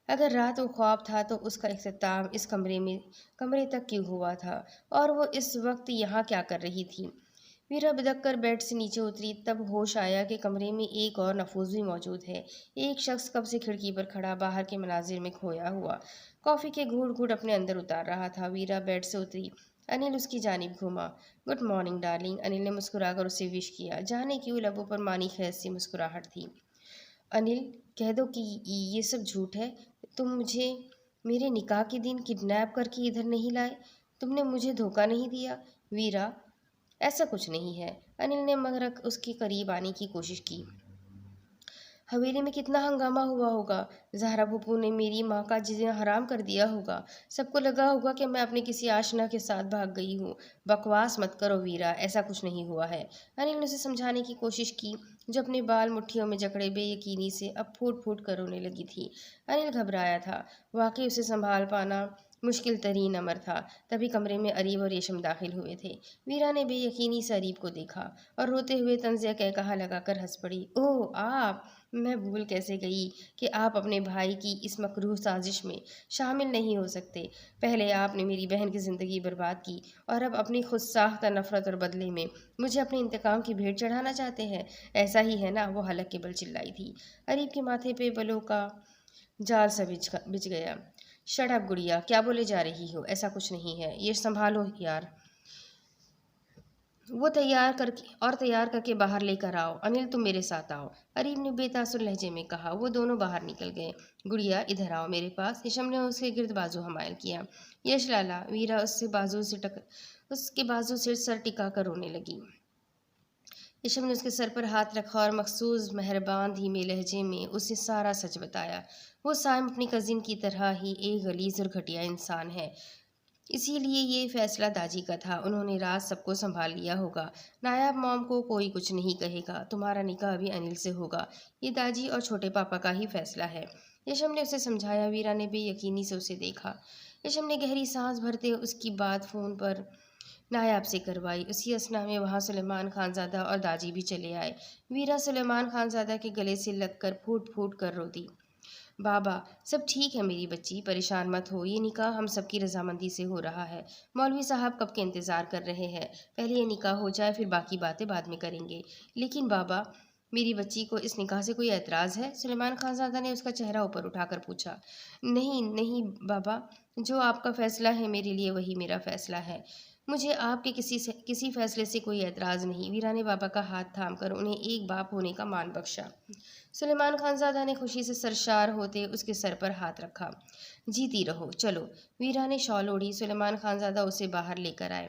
اگر رات وہ خواب تھا تو اس کا اختتام اس کمرے تک کیوں ہوا تھا اور وہ اس وقت یہاں کیا کر رہی تھی؟ ویرا بدک کر بیڈ سے نیچے اتری، تب ہوش آیا کہ کمرے میں ایک اور نفوذ بھی موجود ہے۔ ایک شخص کب سے کھڑکی پر کھڑا باہر کے مناظر میں کھویا ہوا کافی کے گھونٹ گھونٹ اپنے اندر اتار رہا تھا۔ ویرا بیڈ سے اتری۔ انل اس کی جانب گھوما۔ گڈ مارننگ ڈارلنگ، انل نے مسکرا کر اسے وش کیا۔ جانے کیوں لبوں پر مانی خیز سی مسکراہٹ تھی۔ انل، کہہ دو کہ یہ سب جھوٹ ہے، تم مجھے میرے نکاح کے دن کڈنیپ کر کے ادھر نہیں لائے، تم نے مجھے دھوکہ نہیں دیا؟ ویرا، ایسا کچھ نہیں ہے۔ انل نے مگر اس کے قریب آنے کی کوشش کی۔ حویلی میں کتنا ہنگامہ ہوا ہوگا، زہرا پھوپھو نے میری ماں کا جینا حرام کر دیا ہوگا، سب کو لگا ہوگا کہ میں اپنے کسی آشنا کے ساتھ بھاگ گئی ہوں۔ بکواس مت کرو ویرا، ایسا کچھ نہیں ہوا ہے۔ انل نے اسے سمجھانے کی کوشش کی جو اپنے بال مٹھیوں میں جکڑے بے یقینی سے اب پھوٹ پھوٹ کر رونے لگی تھی۔ انل گھبرایا تھا، واقعی اسے سنبھال پانا مشکل ترین امر تھا۔ تبھی کمرے میں اریب اور ریشم داخل ہوئے تھے۔ ویرا نے بے یقینی سے اریب کو دیکھا اور روتے ہوئے طنزیہ قہقہہ لگا کر ہنس پڑی۔ اوہ آپ! میں بھول کیسے گئی کہ آپ اپنے بھائی کی اس مکروہ سازش میں شامل نہیں ہو سکتے۔ پہلے آپ نے میری بہن کی زندگی برباد کی اور اب اپنی خود ساختہ نفرت اور بدلے میں مجھے اپنے انتقام کی بھیٹ چڑھانا چاہتے ہیں، ایسا ہی ہے نا؟ وہ حلق کے بل چلائی تھی۔ اریب کے ماتھے پہ بلوں کا جال سا بچھ گیا۔ شٹ اپ گڑیا، کیا بولے جا رہی ہو؟ ایسا کچھ نہیں ہے، یہ سنبھالو یار، وہ تیار کر کے باہر لے کر آؤ۔ انل، تم میرے ساتھ آؤ، اریب نے بے تاثر لہجے میں کہا۔ وہ دونوں باہر نکل گئے۔ گڑیا ادھر آؤ میرے پاس۔ یشم نے اس کے گرد بازو حمائل کیا۔ یش لالا، ویرا اس کے بازو سے سر ٹکا کر رونے لگی۔ یشم نے اس کے سر پر ہاتھ رکھا اور مخصوص مہربان دھیمے لہجے میں اسے سارا سچ بتایا۔ وہ سائم اپنی کزن کی طرح ہی ایک غلیظ اور گھٹیا انسان ہے، اسی لیے یہ فیصلہ داجی کا تھا۔ انہوں نے رات سب کو سنبھال لیا ہوگا۔ نایاب موم کو کوئی کچھ نہیں کہے گا۔ تمہارا نکاح ابھی انل سے ہوگا، یہ داجی اور چھوٹے پاپا کا ہی فیصلہ ہے، یشم نے اسے سمجھایا۔ ویرا نے بے یقینی سے اسے دیکھا۔ یشم نے گہری سانس بھرتے اس کی بات فون پر نایاب سے کروائی۔ اسی اثنا میں وہاں سلیمان خان زادہ اور داجی بھی چلے آئے۔ ویرا سلیمان خان زادہ کے گلے سے لگ کر پھوٹ پھوٹ کر رو دی۔ بابا، سب ٹھیک ہے میری بچی، پریشان مت ہو، یہ نکاح ہم سب کی رضامندی سے ہو رہا ہے۔ مولوی صاحب کب کے انتظار کر رہے ہیں، پہلے یہ نکاح ہو جائے پھر باقی باتیں بعد میں کریں گے۔ لیکن بابا، میری بچی کو اس نکاح سے کوئی اعتراض ہے؟ سلیمان خان زادہ نے اس کا چہرہ اوپر اٹھا کر پوچھا۔ نہیں بابا، جو آپ کا فیصلہ ہے میرے لیے وہی میرا فیصلہ ہے، مجھے آپ کے کسی فیصلے سے کوئی اعتراض نہیں۔ ویرا نے بابا کا ہاتھ تھام کر انہیں ایک باپ ہونے کا مان بخشا۔ سلیمان خان زادہ نے خوشی سے سرشار ہوتے اس کے سر پر ہاتھ رکھا۔ جیتی رہو، چلو۔ ویرا نے شال اوڑھی۔ سلیمان خان زادہ اسے باہر لے کر آئے۔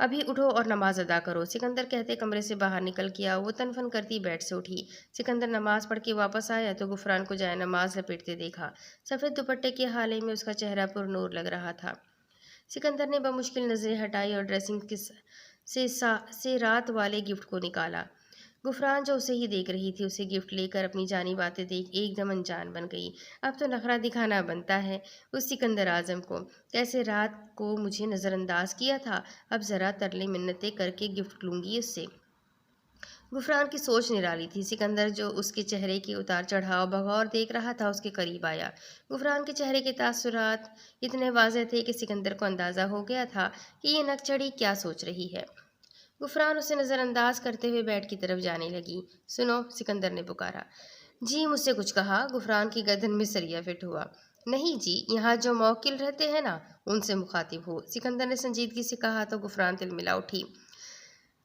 ابھی اٹھو اور نماز ادا کرو، سکندر کہتے کمرے سے باہر نکل گیا۔ وہ تنفن کرتی بیڈ سے اٹھی۔ سکندر نماز پڑھ کے واپس آیا تو غفران کو جائے نماز لپیٹتے دیکھا۔ سفید دوپٹے کے حالے میں اس کا چہرہ پر نور لگ رہا تھا۔ سکندر نے بمشکل نظریں ہٹائی اور ڈریسنگ سے رات والے گفٹ کو نکالا۔ غفران جو اسے ہی دیکھ رہی تھی، اسے گفٹ لے کر اپنی جانب آتے دیکھ ایک دم انجان بن گئی۔ اب تو نخرہ دکھانا بنتا ہے اس سکندر اعظم کو، کیسے رات کو مجھے نظر انداز کیا تھا، اب ذرا ترلے منتیں کر کے گفٹ لوں گی اس سے۔ غفران کی سوچ نرالی تھی۔ سکندر جو اس کے چہرے کے اتار چڑھاؤ بغور دیکھ رہا تھا، اس کے قریب آیا۔ غفران کے چہرے کے تاثرات اتنے واضح تھے کہ سکندر کو اندازہ ہو گیا تھا کہ یہ نک چڑھی کیا سوچ رہی ہے۔ غفران اسے نظر انداز کرتے ہوئے بیڈ کی طرف جانے لگی۔ سنو، سکندر نے پکارا۔ جی، مجھ سے کچھ کہا؟ غفران کی گردن میں سریا فٹ ہوا۔ نہیں جی، یہاں جو موکل رہتے ہیں نا، ان سے مخاطب ہو، سکندر نے سنجیدگی سے کہا تو غفران تلملا اٹھی۔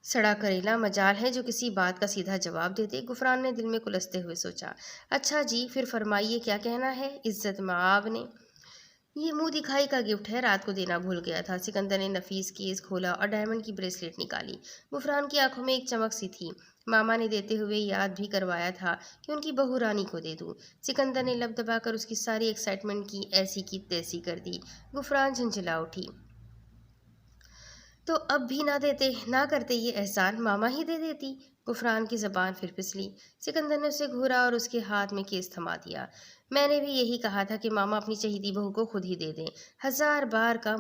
سڑا کریلا مجال ہے جو کسی بات کا سیدھا جواب دے دے، غفران نے دل میں کلستے ہوئے سوچا۔ اچھا جی، پھر فرمائیے کیا کہنا ہے؟ عزت مآب نے۔ یہ منہ دکھائی کا گفٹ ہے، رات کو دینا بھول گیا تھا۔ سکندر نے نفیس کیس کھولا اور ڈائمنڈ کی بریسلیٹ نکالی۔ غفران کی آنکھوں میں ایک چمک سی تھی۔ ماما نے دیتے ہوئے یاد بھی کروایا تھا کہ ان کی بہو رانی کو دے دوں۔ سکندر نے لب دبا کر اس کی ساری ایکسائٹمنٹ کی ایسی کی تیسی کر دی۔ غفران جھنجھلا اٹھی۔ تو اب بھی نہ کرتے یہ احسان، ماما ہی دے دیتی۔ غفران کی زبان پھر پھسلی۔ سکندر نے اسے گھورا اور اس کے ہاتھ میں کیس تھما دیا۔ میں نے بھی یہی کہا تھا کہ ماما اپنی چہیتی بہو کو خود ہی دے دیں، 1000 بار کا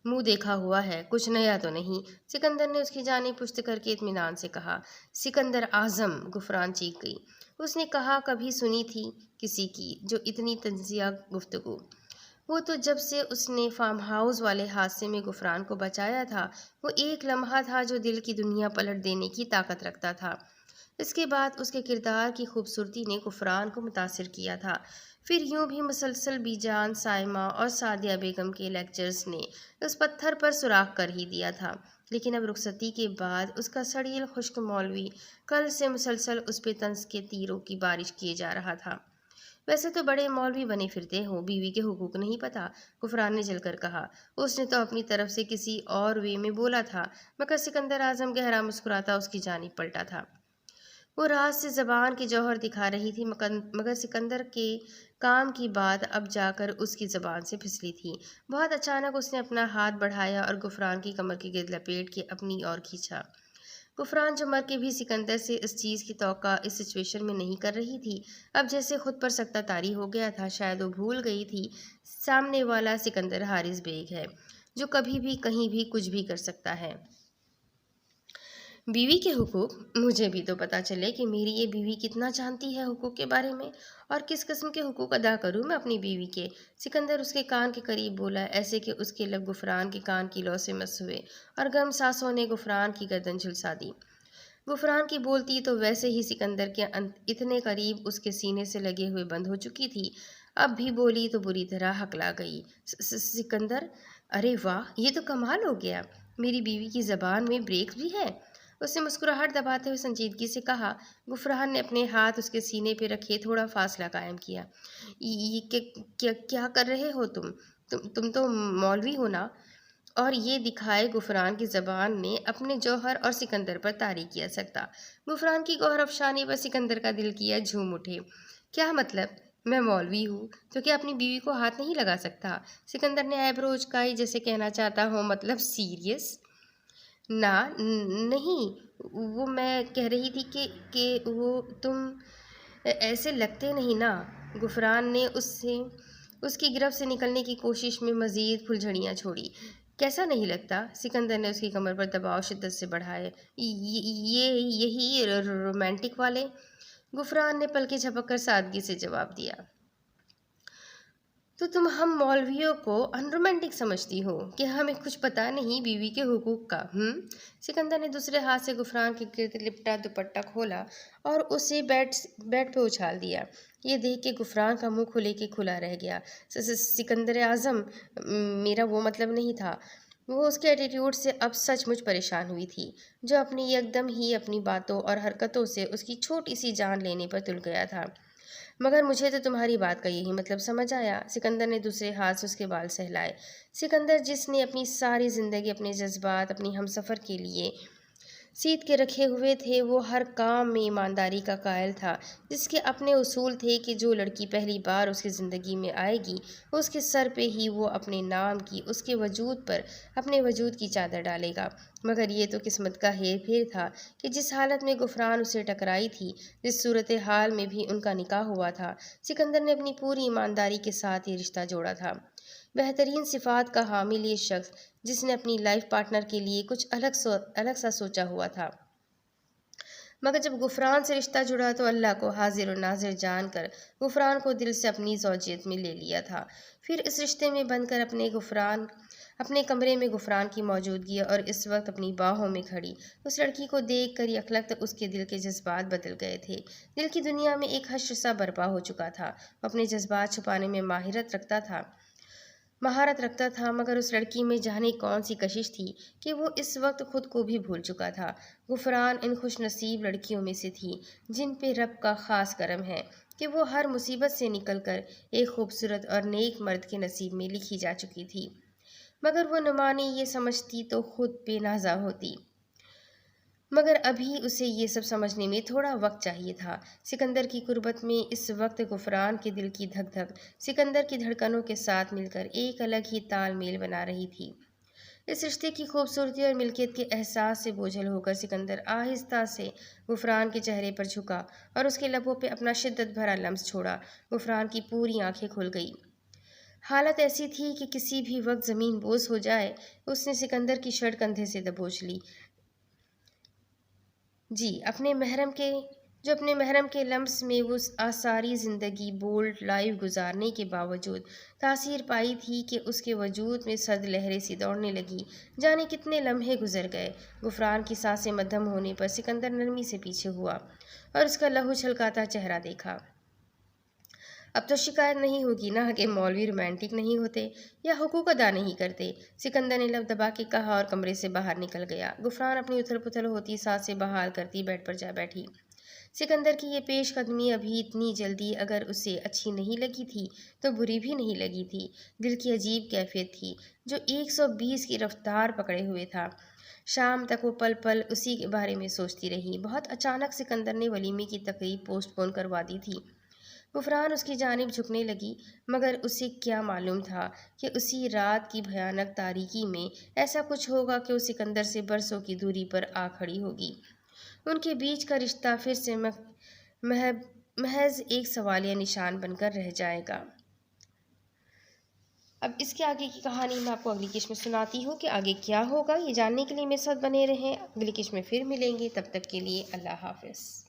منہ دیکھا ہوا ہے، کچھ نیا تو نہیں۔ سکندر نے اس کی جانب پشت کر کے اطمینان سے کہا۔ سکندر اعظم! غفران چیخ گئی۔ اس نے کہا کبھی سنی تھی کسی کی جو اتنی تنزیہ گفتگو؟ وہ تو جب سے اس نے فارم ہاؤس والے حادثے میں غفران کو بچایا تھا، وہ ایک لمحہ تھا جو دل کی دنیا پلٹ دینے کی طاقت رکھتا تھا۔ اس کے بعد اس کے کردار کی خوبصورتی نے غفران کو متاثر کیا تھا۔ پھر یوں بھی مسلسل بی جان سائمہ اور سعدیہ بیگم کے لیکچرز نے اس پتھر پر سوراخ کر ہی دیا تھا، لیکن اب رخصتی کے بعد اس کا سڑیل خشک مولوی کل سے مسلسل اس پہ طنز کے تیروں کی بارش کیے جا رہا تھا۔ ویسے تو بڑے مولوی بنے پھرتے ہو، بیوی کے حقوق نہیں پتہ، غفران نے جل کر کہا۔ اس نے تو اپنی طرف سے کسی اور وے میں بولا تھا، مگر سکندر اعظم گہرا مسکراتا اس کی جانب پلٹا تھا۔ وہ راز سے زبان کے جوہر دکھا رہی تھی، مگر سکندر کے کام کی بات اب جا کر اس کی زبان سے پھسلی تھی۔ بہت اچانک اس نے اپنا ہاتھ بڑھایا اور غفران کی کمر کے گرد لپیٹ کے اپنی اور کھینچا۔ غفران جو مر کے بھی سکندر سے اس چیز کی توقع اس سچویشن میں نہیں کر رہی تھی، اب جیسے خود پر سکتہ طاری ہو گیا تھا۔ شاید وہ بھول گئی تھی سامنے والا سکندر حارث بیگ ہے، جو کبھی بھی کہیں بھی کچھ بھی کر سکتا ہے۔ بیوی کے حقوق؟ مجھے بھی تو پتہ چلے کہ میری یہ بیوی کتنا جانتی ہے حقوق کے بارے میں، اور کس قسم کے حقوق ادا کروں میں اپنی بیوی کے۔ سکندر اس کے کان کے قریب بولا، ایسے کہ اس کے لب غفران کے کان کی لو سے مس ہوئے، اور گرم سانسوں نے غفران کی گردن جھلسا دی۔ غفران کی بولتی تو ویسے ہی سکندر کے اتنے قریب اس کے سینے سے لگے ہوئے بند ہو چکی تھی، اب بھی بولی تو بری طرح ہکلا گئی۔ سکندر! ارے واہ، یہ تو کمال ہو گیا، میری بیوی کی زبان میں بریک بھی ہے۔ اس نے مسکراہٹ دباتے ہوئے سنجیدگی سے کہا۔ غفران نے اپنے ہاتھ اس کے سینے پہ رکھے تھوڑا فاصلہ قائم کیا۔ یہ کیا کر رہے ہو تم تو مولوی ہو نا؟ اور یہ دکھائے غفران کی زبان نے اپنے جوہر اور سکندر پر طاری کیا سکتا۔ غفران کی گوہر افشانی پر سکندر کا دل کیا جھوم اٹھے۔ کیا مطلب؟ میں مولوی ہوں تو کیا اپنی بیوی کو ہاتھ نہیں لگا سکتا؟ سکندر نے ایبرو اچکائی جیسے کہنا چاہتا ہوں مطلب سیریس؟ نہیں، وہ میں کہہ رہی تھی کہ وہ تم ایسے لگتے نہیں نا۔ غفران نے اس کی گرفت سے نکلنے کی کوشش میں مزید پھلجھڑیاں چھوڑی۔ کیسا نہیں لگتا؟ سکندر نے اس کی کمر پر دباؤ شدت سے بڑھائے۔ یہی رومانٹک والے؟ غفران نے پلکیں جھپک کر سادگی سے جواب دیا۔ تو تم ہم مولویوں کو ان رومانٹک سمجھتی ہو کہ ہمیں کچھ پتہ نہیں بیوی کے حقوق کا؟ سکندر نے دوسرے ہاتھ سے غفران کے گرد لپٹا دوپٹہ کھولا اور اسے بیڈ پہ اچھال دیا۔ یہ دیکھ کے غفران کا منہ کھلے کے کھلا رہ گیا۔ سکندر اعظم، میرا وہ مطلب نہیں تھا۔ وہ اس کے ایٹیٹیوڈ سے اب سچ مچ پریشان ہوئی تھی، جو اپنی یکدم ہی اپنی باتوں اور حرکتوں سے اس کی چھوٹی سی جان لینے پر تل گیا تھا۔ مگر مجھے تو تمہاری بات کا یہی مطلب سمجھ آیا۔ سکندر نے دوسرے ہاتھ سے اس کے بال سہلائے۔ سکندر جس نے اپنی ساری زندگی اپنے جذبات اپنی ہمسفر کے لیے سیت کے رکھے ہوئے تھے، وہ ہر کام میں ایمانداری کا قائل تھا، جس کے اپنے اصول تھے کہ جو لڑکی پہلی بار اس کی زندگی میں آئے گی اس کے سر پہ ہی وہ اپنے نام کی، اس کے وجود پر اپنے وجود کی چادر ڈالے گا۔ مگر یہ تو قسمت کا ہیر پھیر تھا کہ جس حالت میں غفران اسے ٹکرائی تھی، جس صورتحال میں بھی ان کا نکاح ہوا تھا، سکندر نے اپنی پوری ایمانداری کے ساتھ یہ رشتہ جوڑا تھا۔ بہترین صفات کا حامل یہ شخص جس نے اپنی لائف پارٹنر کے لیے کچھ الگ سا سوچا ہوا تھا۔ مگر جب غفران سے رشتہ جڑا تو اللہ کو حاضر و ناظر جان کر غفران کو دل سے اپنی زوجیت میں لے لیا تھا۔ پھر اس رشتے میں بند کر اپنے کمرے میں غفران کی موجودگی اور اس وقت اپنی باہوں میں کھڑی اس لڑکی کو دیکھ کر یکلخت اس کے دل کے جذبات بدل گئے تھے۔ دل کی دنیا میں ایک حشر سا برپا ہو چکا تھا۔ وہ اپنے جذبات چھپانے میں مہارت رکھتا تھا، مگر اس لڑکی میں جانے کون سی کشش تھی کہ وہ اس وقت خود کو بھی بھول چکا تھا۔ غفران ان خوش نصیب لڑکیوں میں سے تھی جن پہ رب کا خاص کرم ہے کہ وہ ہر مصیبت سے نکل کر ایک خوبصورت اور نیک مرد کے نصیب میں لکھی جا چکی تھی۔ مگر وہ نہ مانی، یہ سمجھتی تو خود بے نازا ہوتی، مگر ابھی اسے یہ سب سمجھنے میں تھوڑا وقت چاہیے تھا۔ سکندر کی قربت میں اس وقت غفران کے دل کی دھک دھک سکندر کی دھڑکنوں کے ساتھ مل کر ایک الگ ہی تال میل بنا رہی تھی۔ اس رشتے کی خوبصورتی اور ملکیت کے احساس سے بوجھل ہو کر سکندر آہستہ سے غفران کے چہرے پر جھکا اور اس کے لبوں پہ اپنا شدت بھرا لمس چھوڑا۔ غفران کی پوری آنکھیں کھل گئی۔ حالت ایسی تھی کہ کسی بھی وقت زمین بوس ہو جائے۔ اس نے سکندر کی شرٹ کندھے سے دبوچ لی۔ اپنے محرم کے لمس میں وہ ساری زندگی بولڈ لائف گزارنے کے باوجود تاثیر پائی تھی کہ اس کے وجود میں سرد لہریں سی دوڑنے لگی۔ جانے کتنے لمحے گزر گئے۔ غفران کی سانسیں مدھم ہونے پر سکندر نرمی سے پیچھے ہوا اور اس کا لہو چھلکاتا چہرہ دیکھا۔ اب تو شکایت نہیں ہوگی نا کہ مولوی رومانٹک نہیں ہوتے یا حقوق ادا نہیں کرتے، سکندر نے لب دبا کے کہا اور کمرے سے باہر نکل گیا۔ غفران اپنی اتھل پتھل ہوتی سانسیں بحال کرتی بیڈ پر جا بیٹھی۔ سکندر کی یہ پیش قدمی ابھی اتنی جلدی اگر اسے اچھی نہیں لگی تھی تو بری بھی نہیں لگی تھی۔ دل کی عجیب کیفیت تھی جو 120 کی رفتار پکڑے ہوئے تھا۔ شام تک وہ پل پل اسی کے بارے میں سوچتی رہی۔ بہت اچانک سکندر نے ولیمے کی تقریب پوسٹ پون کروا دی تھی۔ غفران اس کی جانب جھکنے لگی، مگر اسے کیا معلوم تھا کہ اسی رات کی بھیانک تاریکی میں ایسا کچھ ہوگا کہ وہ سکندر سے برسوں کی دوری پر آ کھڑی ہوگی۔ ان کے بیچ کا رشتہ پھر سے محض ایک سوالیہ نشان بن کر رہ جائے گا۔ اب اس کے آگے کی کہانی میں آپ کو اگلی قسط میں سناتی ہوں کہ آگے کیا ہوگا۔ یہ جاننے کے لیے میرے ساتھ بنے رہیں۔ اگلی قسط میں پھر ملیں گے، تب تک کے لیے اللہ حافظ۔